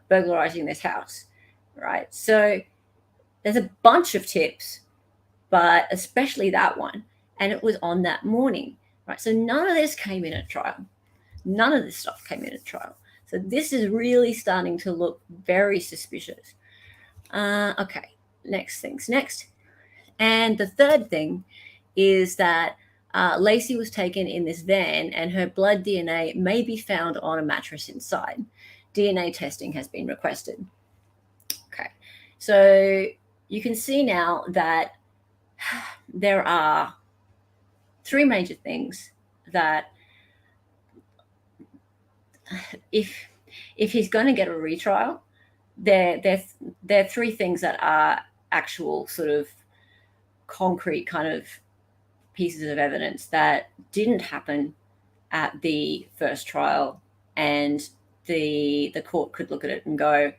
burglarizing this house, right? So there's a bunch of tips, but especially that one, and it was on that morning, right? So none of this came in at trial. None of this stuff came in at trial. So this is really starting to look very suspicious. Okay, next things next. And the third thing is that Lacey was taken in this van, and her blood DNA may be found on a mattress inside. DNA testing has been requested. Okay, so you can see now that there are 3 major things that if he's going to get a retrial, there are 3 things that are actual sort of concrete kind of pieces of evidence that didn't happen at the first trial, and the court could look at it and go,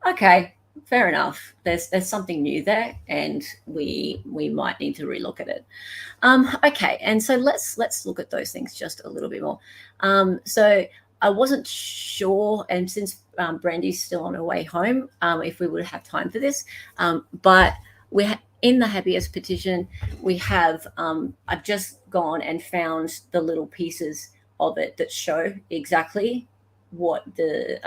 okay, fair enough. There's something new there, and we might need to relook at it. Okay, and so let's look at those things just a little bit more. So I wasn't sure, and since Brandy's still on her way home, if we would have time for this, but in the habeas petition, we have I've just gone and found the little pieces of it that show exactly what the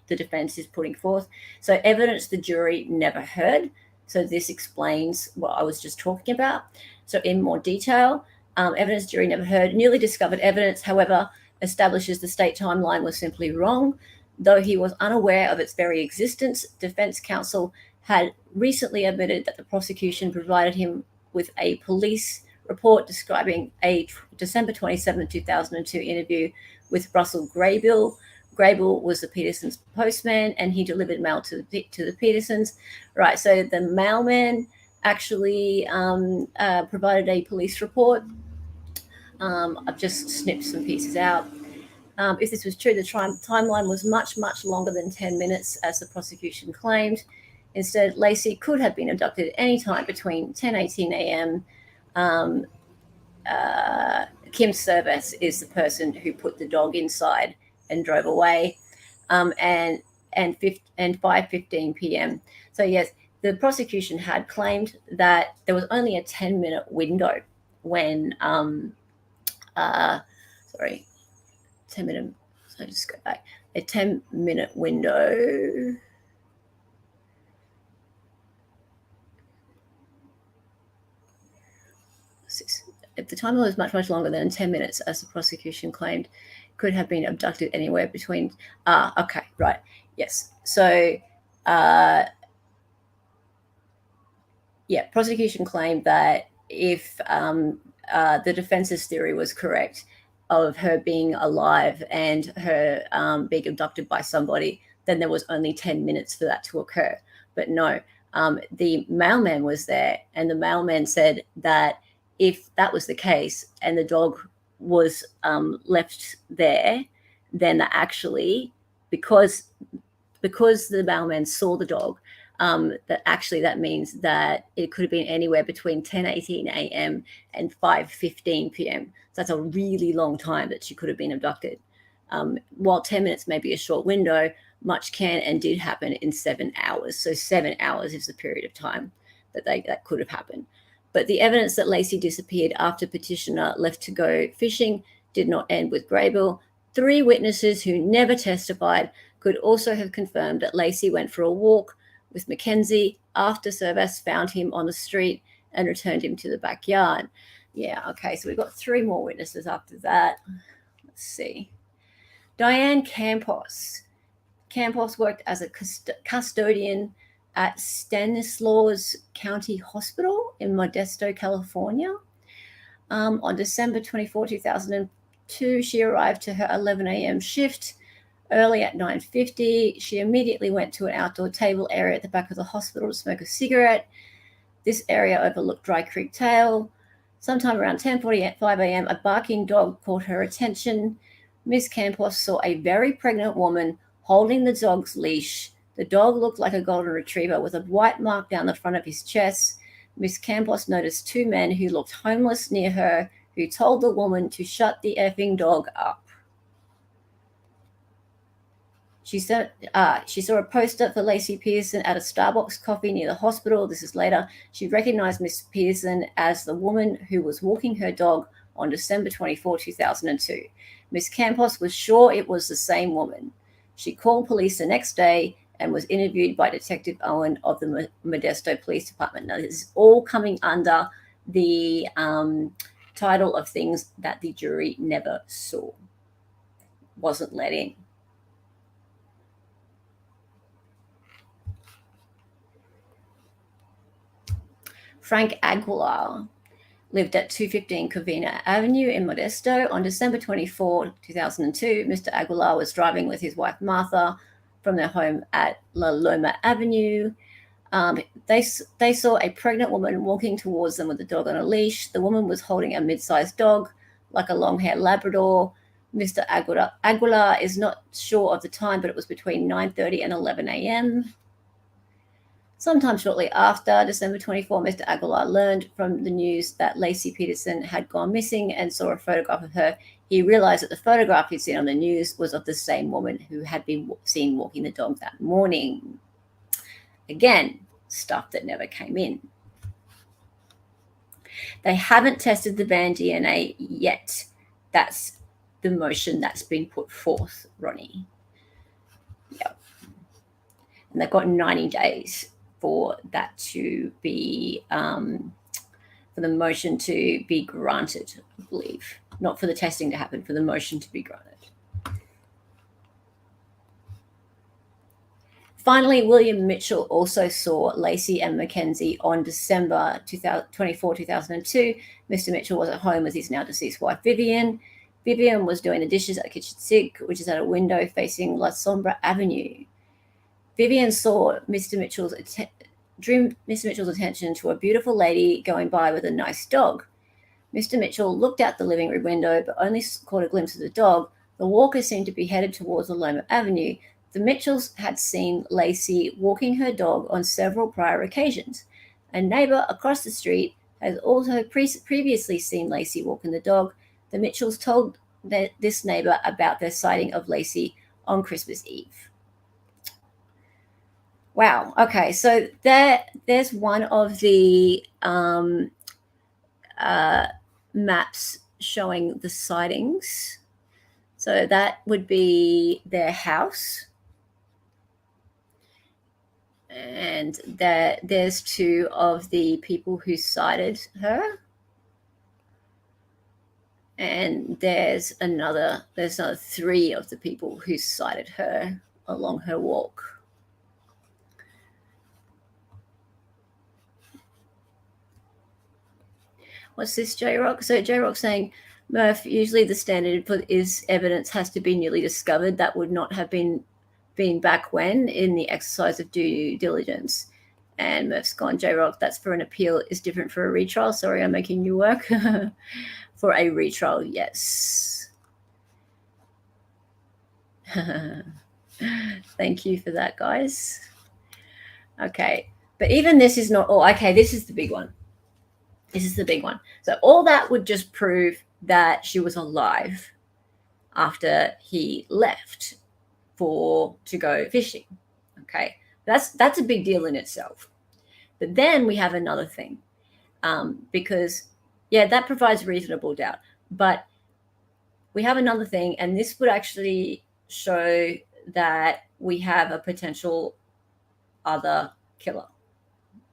defense is putting forth. So evidence the jury never heard. So this explains what I was just talking about. So in more detail, evidence jury never heard. Newly discovered evidence, however, establishes the state timeline was simply wrong. Though he was unaware of its very existence, defense counsel had recently admitted that the prosecution provided him with a police report describing a December 27, 2002 interview with Russell Graybill. Graybill was the Petersons' postman, and he delivered mail to the Petersons. Right, so the mailman actually provided a police report. I've just snipped some pieces out. If this was true, the timeline was much, much longer than 10 minutes, as the prosecution claimed. Instead, Lacey could have been abducted at any time between 10:18 a.m. Kim Service is the person who put the dog inside and drove away, and 5:15 p.m. So yes, the prosecution had claimed that there was only a 10-minute window when 10-minute. So just go back. A 10-minute window. If the timeline was much, much longer than 10 minutes, as the prosecution claimed, could have been abducted anywhere between. Okay, right. Yes. So, prosecution claimed that if the defense's theory was correct of her being alive and her being abducted by somebody, then there was only 10 minutes for that to occur. But no, the mailman was there, and the mailman said that if that was the case and the dog was left there, then actually, because the mailman saw the dog, that means that it could have been anywhere between 10:18 a.m. and 5:15 p.m. So that's a really long time that she could have been abducted. While 10 minutes may be a short window, much can and did happen in 7 hours. So 7 hours is the period of time that could have happened. But the evidence that Lacey disappeared after petitioner left to go fishing did not end with Graybill. 3 witnesses who never testified could also have confirmed that Lacey went for a walk with Mackenzie after Service found him on the street and returned him to the backyard. Yeah, okay, so we've got 3 more witnesses after that. Let's see. Diane Campos. Campos worked as a custodian at Stanislaus County Hospital in Modesto, California. On December 24, 2002, she arrived to her 11 a.m. shift. Early at 9:50, she immediately went to an outdoor table area at the back of the hospital to smoke a cigarette. This area overlooked Dry Creek Trail. Sometime around 10:45 a.m., a barking dog caught her attention. Miss Campos saw a very pregnant woman holding the dog's leash. The dog looked like a golden retriever with a white mark down the front of his chest. Miss Campos noticed 2 men who looked homeless near her, who told the woman to shut the effing dog up. She saw a poster for Lacey Peterson at a Starbucks coffee near the hospital. This is later. She recognized Miss Peterson as the woman who was walking her dog on December 24, 2002. Miss Campos was sure it was the same woman. She called police the next day and was interviewed by Detective Owen of the Modesto Police Department. Now, this is all coming under the title of things that the jury never saw, wasn't let in. Frank Aguilar lived at 215 Covina Avenue in Modesto. On December 24, 2002, Mr. Aguilar was driving with his wife Martha from their home at La Loma Avenue. They saw a pregnant woman walking towards them with a dog on a leash. The woman was holding a mid-sized dog, like a long-haired Labrador. Mr. Aguilar is not sure of the time, but it was between 9:30 and 11 a.m. Sometime shortly after, December 24, Mr. Aguilar learned from the news that Lacey Peterson had gone missing and saw a photograph of her. He realized that the photograph he'd seen on the news was of the same woman who had been seen walking the dog that morning. Again, stuff that never came in. They haven't tested the van DNA yet. That's the motion that's been put forth, Ronnie. Yep. And they've got 90 days for that to be, for the motion to be granted, I believe. Not for the testing to happen, for the motion to be granted. Finally, William Mitchell also saw Lacey and Mackenzie on December 24, 2002. Mr. Mitchell was at home with his now deceased wife, Vivian. Vivian was doing the dishes at the kitchen sink, which is at a window facing La Sombra Avenue. Vivian saw Mr. Mitchell's drew Mr. Mitchell's attention to a beautiful lady going by with a nice dog. Mr. Mitchell looked out the living room window, but only caught a glimpse of the dog. The walker seemed to be headed towards Loma Avenue. The Mitchells had seen Lacey walking her dog on several prior occasions. A neighbor across the street has also previously seen Lacey walking the dog. The Mitchells told this neighbor about their sighting of Lacey on Christmas Eve. Wow. Okay, so there's one of the maps showing the sightings. So that would be their house. And there's two of the people who sighted her. And there's another three of the people who sighted her along her walk. What's this, J-Rock? So J-Rock saying, Murph, usually the standard is evidence has to be newly discovered. That would not have been back when in the exercise of due diligence. And Murph's gone, J-Rock, that's for an appeal is different for a retrial. Sorry, I'm making you work. For a retrial, yes. Thank you for that, guys. Okay, but even this is not all. Okay, this is the big one. This is the big one. So all that would just prove that she was alive after he left to go fishing. Okay, that's a big deal in itself. But then we have another thing, because that provides reasonable doubt. But we have another thing, and this would actually show that we have a potential other killer,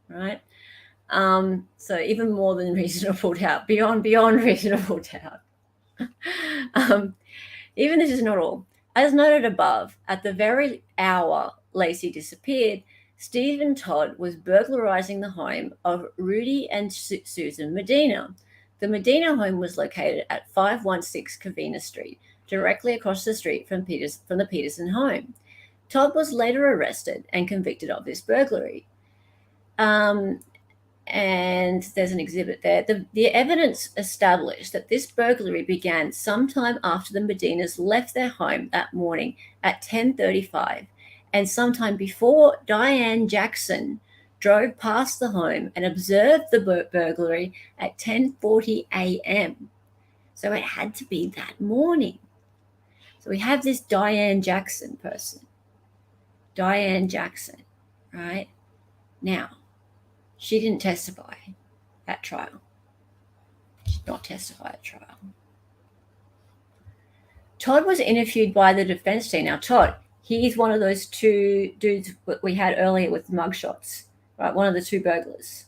right? So even more than reasonable doubt, beyond reasonable doubt. Even this is not all. As noted above, at the very hour Lacey disappeared, Stephen Todd was burglarizing the home of Rudy and Susan Medina. The Medina home was located at 516 Covina Street, directly across the street from the Peterson home. Todd was later arrested and convicted of this burglary. And there's an exhibit there. The evidence established that this burglary began sometime after the Medinas left their home that morning at 10:35, and sometime before Diane Jackson drove past the home and observed the burglary at 10:40 a.m. So it had to be that morning. So we have this Diane Jackson person. Diane Jackson, right? Now, she didn't testify at trial. She did not testify at trial. Todd was interviewed by the defense team. Now, Todd, he's one of those two dudes we had earlier with mugshots, right? One of the two burglars.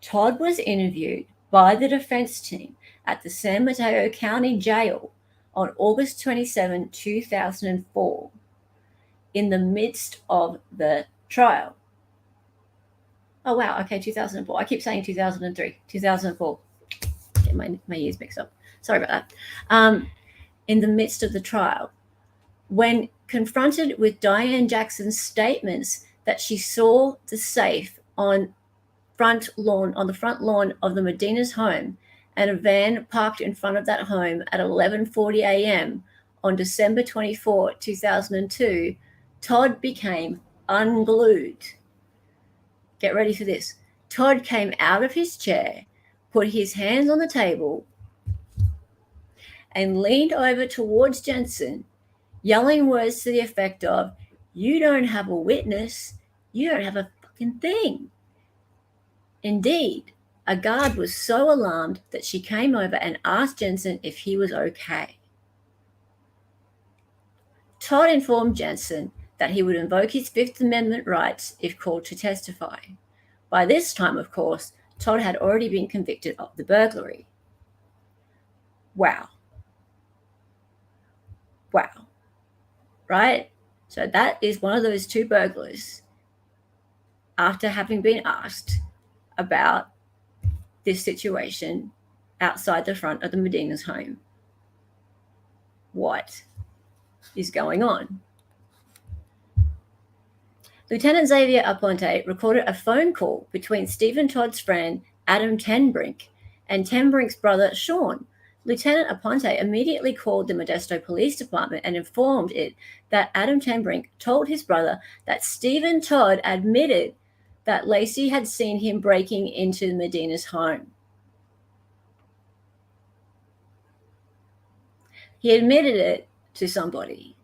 Todd was interviewed by the defense team at the San Mateo County Jail on August 27, 2004, in the midst of the trial. Oh, wow. Okay, 2004. I keep saying 2003. 2004. Get my years mixed up. Sorry about that. In the midst of the trial, when confronted with Diane Jackson's statements that she saw the safe on the front lawn of the Medina's home and a van parked in front of that home at 11:40 a.m. on December 24, 2002, Todd became unglued. Get ready for this. Todd came out of his chair, put his hands on the table, and leaned over towards Jensen, yelling words to the effect of, "You don't have a witness. You don't have a fucking thing." Indeed, a guard was so alarmed that she came over and asked Jensen if he was okay. Todd informed Jensen that he would invoke his Fifth Amendment rights if called to testify. By this time, of course, Todd had already been convicted of the burglary. Wow. Wow. Right? So that is one of those two burglars, after having been asked about this situation outside the front of the Medina's home. What is going on? Lieutenant Xavier Aponte recorded a phone call between Stephen Todd's friend Adam Tenbrink and Tenbrink's brother Sean. Lieutenant Aponte immediately called the Modesto Police Department and informed it that Adam Tenbrink told his brother that Stephen Todd admitted that Lacey had seen him breaking into Medina's home. He admitted it to somebody.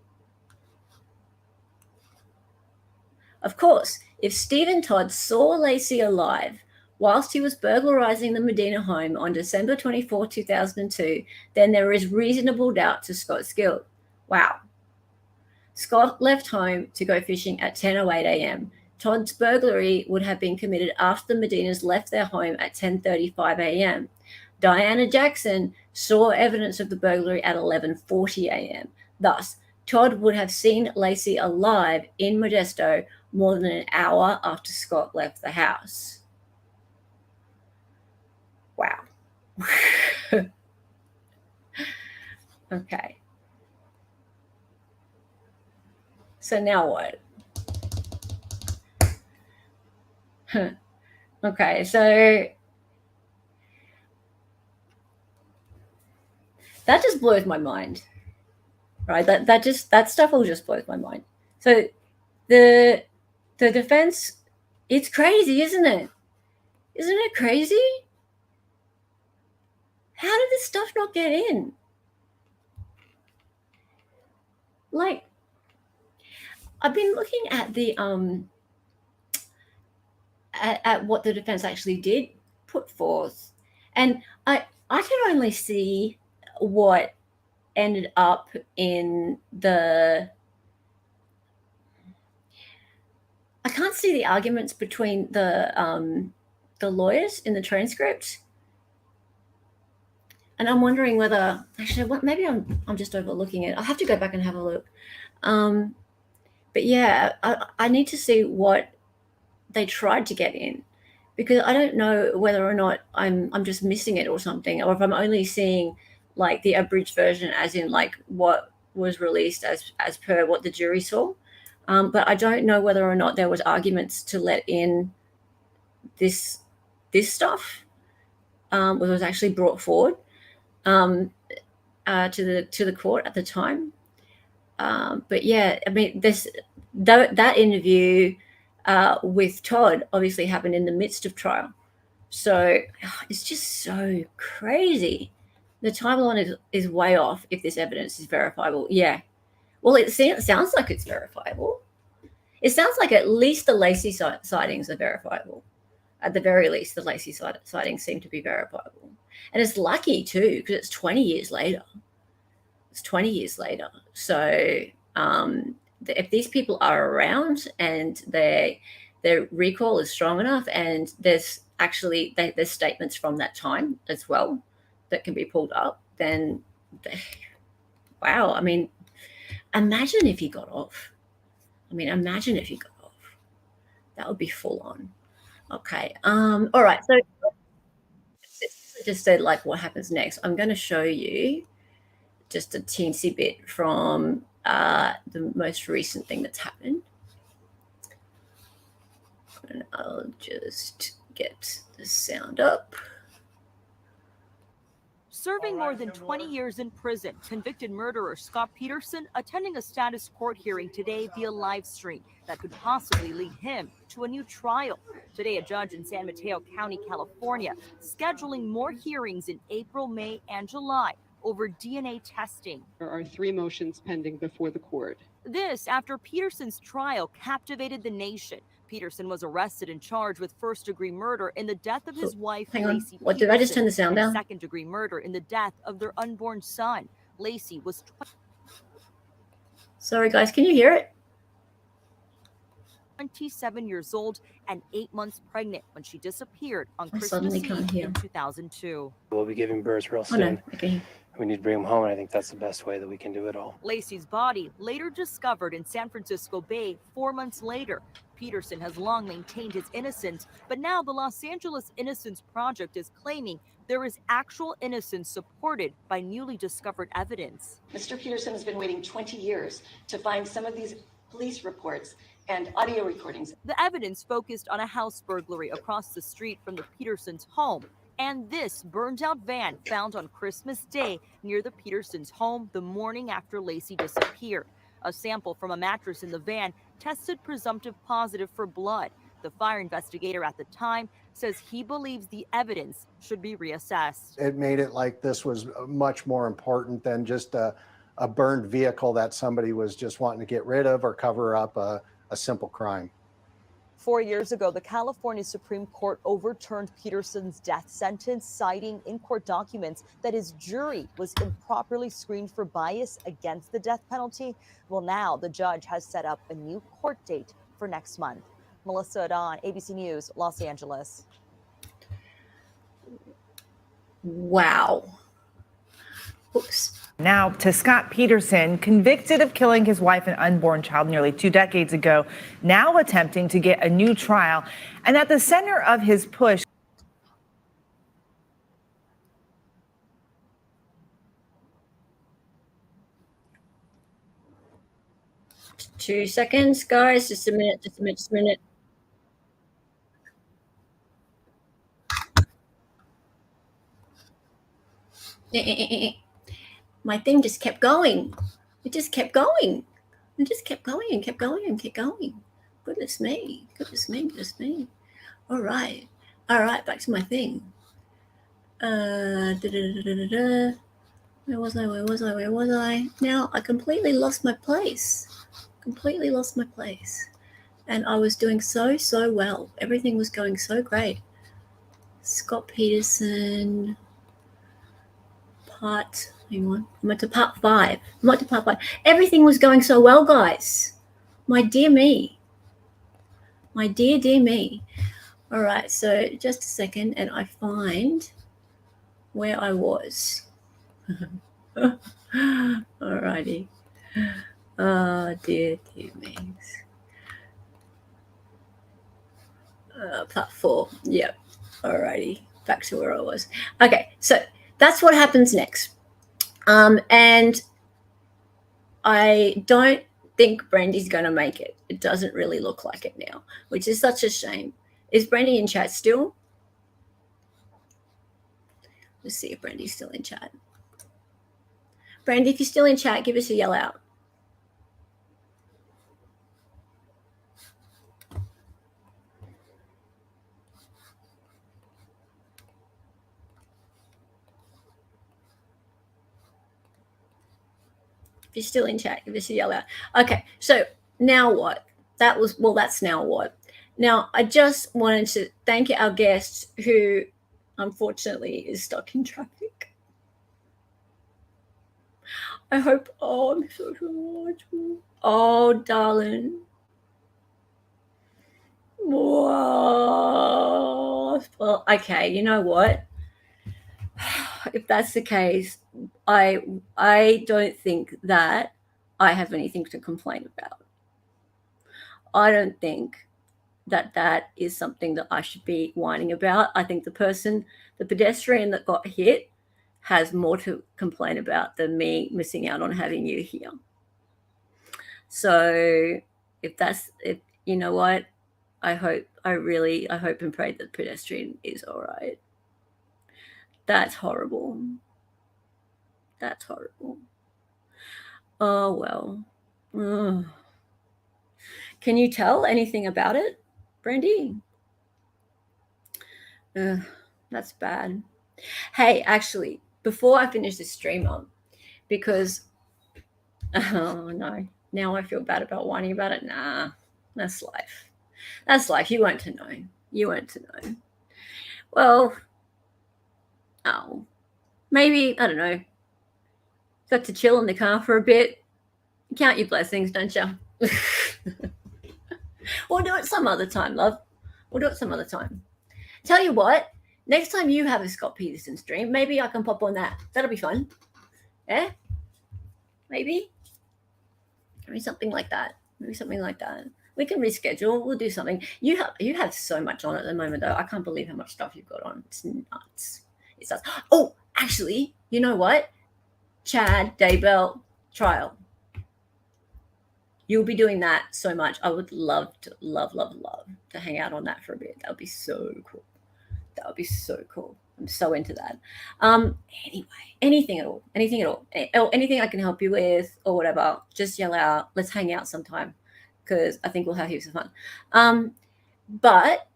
Of course, if Stephen Todd saw Lacey alive whilst he was burglarizing the Medina home on December 24, 2002, then there is reasonable doubt to Scott's guilt. Wow. Scott left home to go fishing at 10:08 a.m. Todd's burglary would have been committed after the Medinas left their home at 10:35 a.m. Diana Jackson saw evidence of the burglary at 11:40 a.m. Thus, Todd would have seen Lacey alive in Modesto more than an hour after Scott left the house. Wow. Okay. So now what? Okay, so that just blows my mind, right? That stuff all just blows my mind. So the defense, it's crazy, isn't it? Isn't it crazy? How did this stuff not get in? Like, I've been looking at the at what the defense actually did put forth, and I can only see what ended up in the. I can't see the arguments between the lawyers in the transcript, and I'm wondering whether actually maybe I'm just overlooking it. I'll have to go back and have a look. But yeah, I need to see what they tried to get in, because I don't know whether or not I'm just missing it or something, or if I'm only seeing like the abridged version, as in like what was released as per what the jury saw. But I don't know whether or not there was arguments to let in this stuff, was actually brought forward to the court at the time. But yeah, I mean, that interview with Todd obviously happened in the midst of trial, so it's just so crazy. The timeline is way off if this evidence is verifiable. Yeah, well, it sounds like it's verifiable. It sounds like at least the Lacey sightings are verifiable. At the very least, the Lacey sightings seem to be verifiable. And it's lucky, too, because it's 20 years later. It's 20 years later. So if these people are around and their recall is strong enough, and there's actually there's statements from that time as well that can be pulled up, then wow. I mean, imagine if he got off. Imagine if he got off. That would be full on. Okay. All right. So I just said like what happens next. I'm going to show you just a teensy bit from the most recent thing that's happened. And I'll just get the sound up. Serving more than 20 years in prison, convicted murderer Scott Peterson attending a status court hearing today via live stream that could possibly lead him to a new trial. Today, a judge in San Mateo County, California, scheduling more hearings in April, May, and July over DNA testing. There are 3 motions pending before the court. This after Peterson's trial captivated the nation. Peterson was arrested and charged with first-degree murder in the death of his wife, Hang on. Lacey What, Peterson, did I just turn the sound and down? second-degree murder in the death of their unborn son. Lacey was Sorry, guys. Can you hear it? 27 years old and 8 months pregnant when she disappeared on I Christmas suddenly can't Eve hear. in 2002. We'll be giving birth real Oh, no. soon. Okay. We need to bring him home, and I think that's the best way that we can do it all. Lacey's body later discovered in San Francisco Bay 4 months later. Peterson has long maintained his innocence, but now the Los Angeles Innocence Project is claiming there is actual innocence supported by newly discovered evidence. Mr. Peterson has been waiting 20 years to find some of these police reports and audio recordings. The evidence focused on a house burglary across the street from the Petersons' home and this burned out van found on Christmas Day near the Petersons' home the morning after Lacey disappeared. A sample from a mattress in the van tested presumptive positive for blood. The fire investigator at the time says he believes the evidence should be reassessed. It made it like this was much more important than just a burned vehicle that somebody was just wanting to get rid of or cover up a simple crime. 4 years ago, the California Supreme Court overturned Peterson's death sentence, citing in court documents that his jury was improperly screened for bias against the death penalty. Well, now the judge has set up a new court date for next month. Melissa Adon, ABC News, Los Angeles. Wow. Oops. Now to Scott Peterson, convicted of killing his wife and unborn child nearly 2 decades ago, now attempting to get a new trial. And at the center of his push. Two seconds, guys. Just a minute, just a minute, just a minute. My thing just kept going. It just kept going. It just kept going and kept going and kept going. Goodness me. Goodness me. Goodness me. All right. All right. Back to my thing. Where was I? Where was I? Where was I? Now I completely lost my place. Completely lost my place. And I was doing so well. Everything was going so great. Scott Peterson. Hang on. I'm at part 5. Everything was going so well, guys. My dear me. My dear me. All right, so just a second, and I find where I was. All righty. Oh, dear me. Part 4. Yep. All righty. Back to where I was. Okay, so that's what happens next. And I don't think Brandy's going to make it. It doesn't really look like it now, which is such a shame. Is Brandy in chat still? Let's see if Brandy's still in chat. Brandy, if you're still in chat, give us a yell out. If you're still in chat, give us a yell out. Okay, so now what? That's now what? Now, I just wanted to thank our guest who unfortunately is stuck in traffic. I hope, I'm so much. Oh, darling. Whoa. Well, okay, you know what? If that's the case, I don't think that I have anything to complain about. I don't think that is something that I should be whining about. I think the pedestrian that got hit has more to complain about than me missing out on having you here. So if you know what, I hope and pray that the pedestrian is all right. That's horrible. That's horrible. Oh, well. Ugh. Can you tell anything about it, Brandy? That's bad. Hey, actually, before I finish this stream up, because, oh no, now I feel bad about whining about it. Nah, that's life. That's life. You weren't to know. You weren't to know. Well, oh, maybe, I don't know, got to chill in the car for a bit. Count your blessings, don't you? We'll do it some other time, love. We'll do it some other time. Tell you what, next time you have a Scott Peterson stream, maybe I can pop on that. That'll be fun. Yeah? Maybe something like that. Maybe something like that. We can reschedule. We'll do something. You have so much on at the moment, though. I can't believe how much stuff you've got on. It's nuts. It's nuts. Oh, actually, you know what? Chad Daybell trial. You'll be doing that so much. I would love to hang out on that for a bit. That would be so cool. That would be so cool. I'm so into that. Anyway, anything at all, anything I can help you with or whatever, just yell out. Let's hang out sometime because I think we'll have heaps of fun. But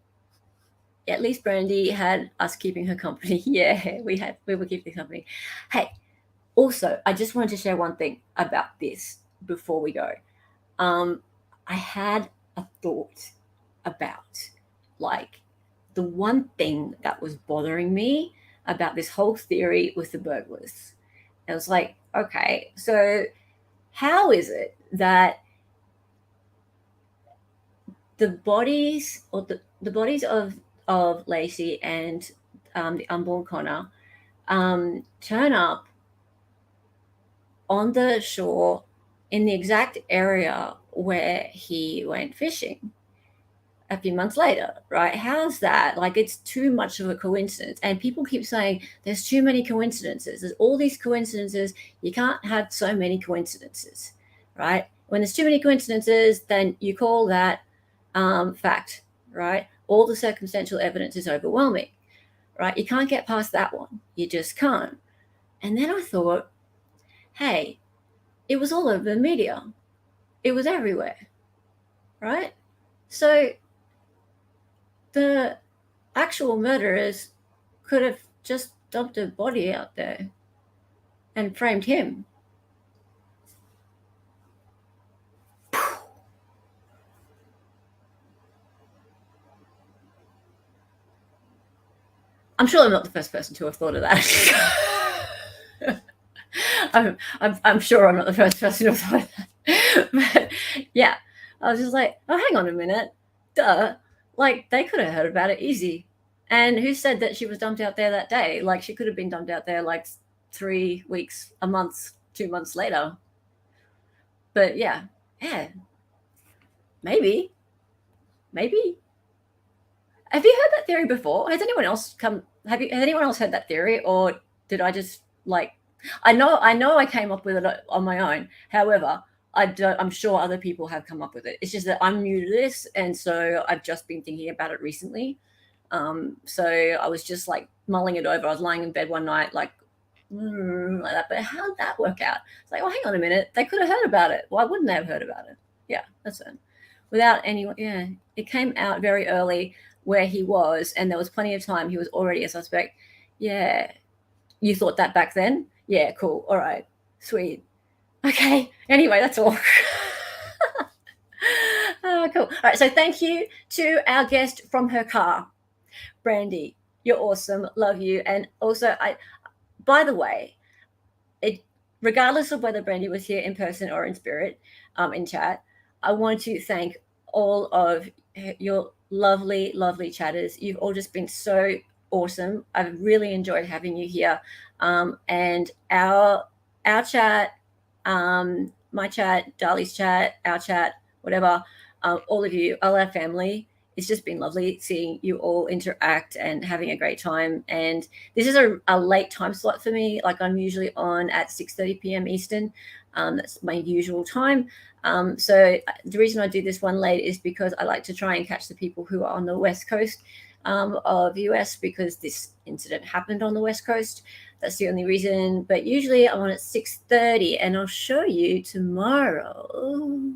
at least Brandy had us keeping her company. Yeah, we were keeping company. Hey, also, I just wanted to share one thing about this before we go. I had a thought about like the one thing that was bothering me about this whole theory with the burglars. I was like, okay, so how is it that the bodies or the bodies of Lacey and the unborn Connor turn up on the shore in the exact area where he went fishing a few months later, right? How's that? Like, it's too much of a coincidence. And people keep saying there's too many coincidences. There's all these coincidences. You can't have so many coincidences, right? When there's too many coincidences, then you call that fact, right? All the circumstantial evidence is overwhelming, right? You can't get past that one. You just can't. And then I thought, hey, it was all over the media. It was everywhere, right? So the actual murderers could have just dumped a body out there and framed him. I'm sure I'm not the first person to have thought of that. I'm sure I'm not the first person to have thought of that. But yeah, I was just like, oh, hang on a minute. Duh. Like, they could have heard about it easy. And who said that she was dumped out there that day? Like, she could have been dumped out there like 3 weeks, a month, 2 months later. But yeah, maybe. Have you heard that theory before? Has anyone else has anyone else heard that theory, or did I just like? I know I came up with it on my own. However, I'm sure other people have come up with it. It's just that I'm new to this, and so I've just been thinking about it recently. So I was just like mulling it over. I was lying in bed one night, like that. But how did that work out? It's like, oh, hang on a minute. They could have heard about it. Why wouldn't they have heard about it? Yeah, that's it. Without anyone. Yeah, it came out very early where he was, and there was plenty of time. He was already a suspect. Yeah, you thought that back then? Yeah, cool. All right, sweet. Okay. Anyway, that's all. Cool. All right. So thank you to our guest from her car, Brandy. You're awesome. Love you. And also, by the way, regardless of whether Brandy was here in person or in spirit, in chat, I want to thank all of your lovely, lovely chatters. You've all just been so awesome. I've really enjoyed having you here. And our chat, my chat, Dali's chat, our chat, whatever, all of you, all our family, it's just been lovely seeing you all interact and having a great time. And this is a late time slot for me. Like, I'm usually on at 6:30 p.m. Eastern. That's my usual time. So the reason I do this one late is because I like to try and catch the people who are on the West Coast of US, because this incident happened on the West Coast. That's the only reason. But usually I'm on at 6:30, and I'll show you tomorrow.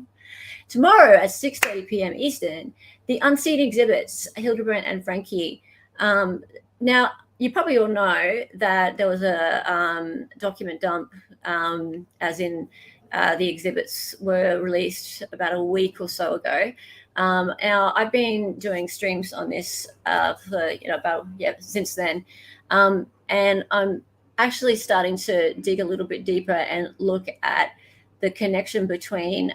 Tomorrow at 6:30 p.m. Eastern, the unseen exhibits, Hildebrandt and Frankie. Now, you probably all know that there was a document dump, as in the exhibits were released about a week or so ago. Now, I've been doing streams on this for since then, and I'm actually starting to dig a little bit deeper and look at the connection between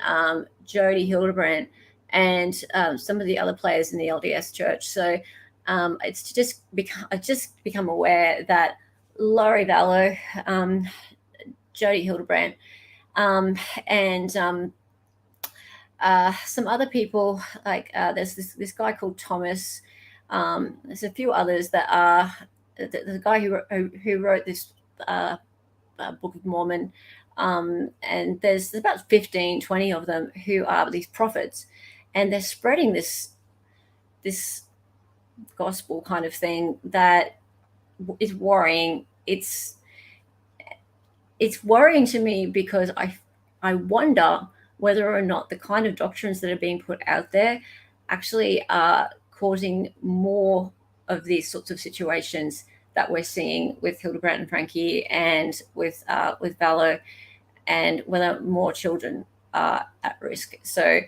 Jody Hildebrandt and some of the other players in the LDS Church. So it's just I've just become aware that Laurie Vallow, Jody Hildebrandt, and some other people, like there's this guy called Thomas. There's a few others that are the guy who wrote this Book of Mormon. And there's about 15, 20 of them who are these prophets, and they're spreading this gospel kind of thing that is worrying. It's worrying to me because I wonder whether or not the kind of doctrines that are being put out there actually are causing more of these sorts of situations that we're seeing with Hildebrandt and Frankie and with Vallow, and whether more children are at risk. So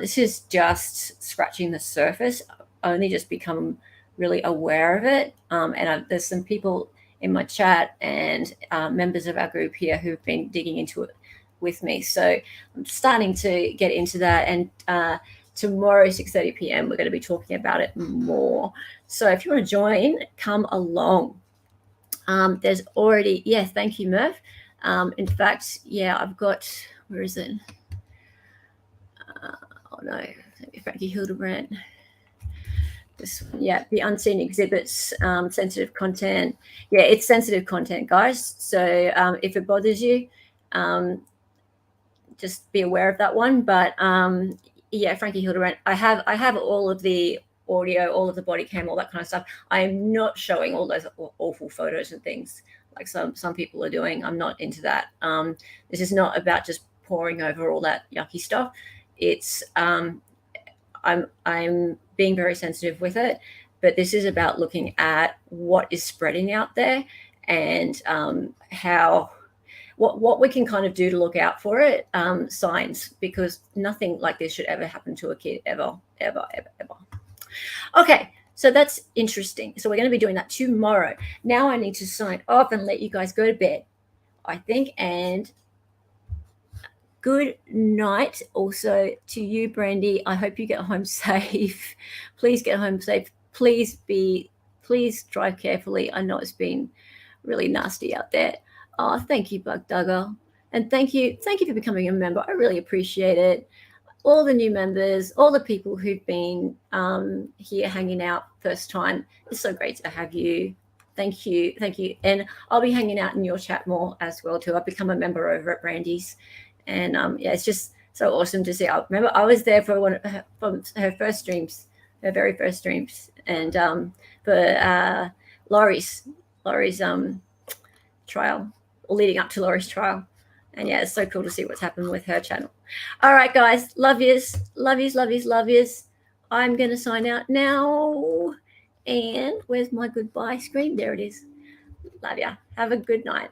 this is just scratching the surface. I've only just become really aware of it. And there's some people in my chat and members of our group here who've been digging into it with me. So I'm starting to get into that. And tomorrow, 6:30 p.m., we're going to be talking about it more. So if you want to join, come along. There's already, thank you, Murph. In fact, I've got, where is it? Oh no, Frankie Hildebrandt. The unseen exhibits, sensitive content. Yeah, it's sensitive content, guys. So if it bothers you, just be aware of that one. But Frankie Hildebrandt, I have all of the audio, all of the body cam, all that kind of stuff. I am not showing all those awful photos and things like some people are doing. I'm not into that. This is not about just poring over all that yucky stuff. It's I'm being very sensitive with it, but this is about looking at what is spreading out there and what we can kind of do to look out for it, signs, because nothing like this should ever happen to a kid, ever. Okay, so that's interesting. So we're going to be doing that tomorrow. Now I need to sign off and let you guys go to bed, I think, and good night also to you, Brandy. I hope you get home safe. Please get home safe. Please drive carefully. I know it's been really nasty out there. Oh, thank you, Bug Dugger. And thank you for becoming a member. I really appreciate it. All the new members, all the people who've been here hanging out first time. It's so great to have you. Thank you. And I'll be hanging out in your chat more as well too. I've become a member over at Brandy's. And it's just so awesome to see. I remember I was there for from her first streams, her very first streams, and for Laurie's trial, or leading up to Laurie's trial. And it's so cool to see what's happened with her channel. All right, guys, love yous. I'm gonna sign out now. And where's my goodbye screen? There it is. Love ya. Have a good night.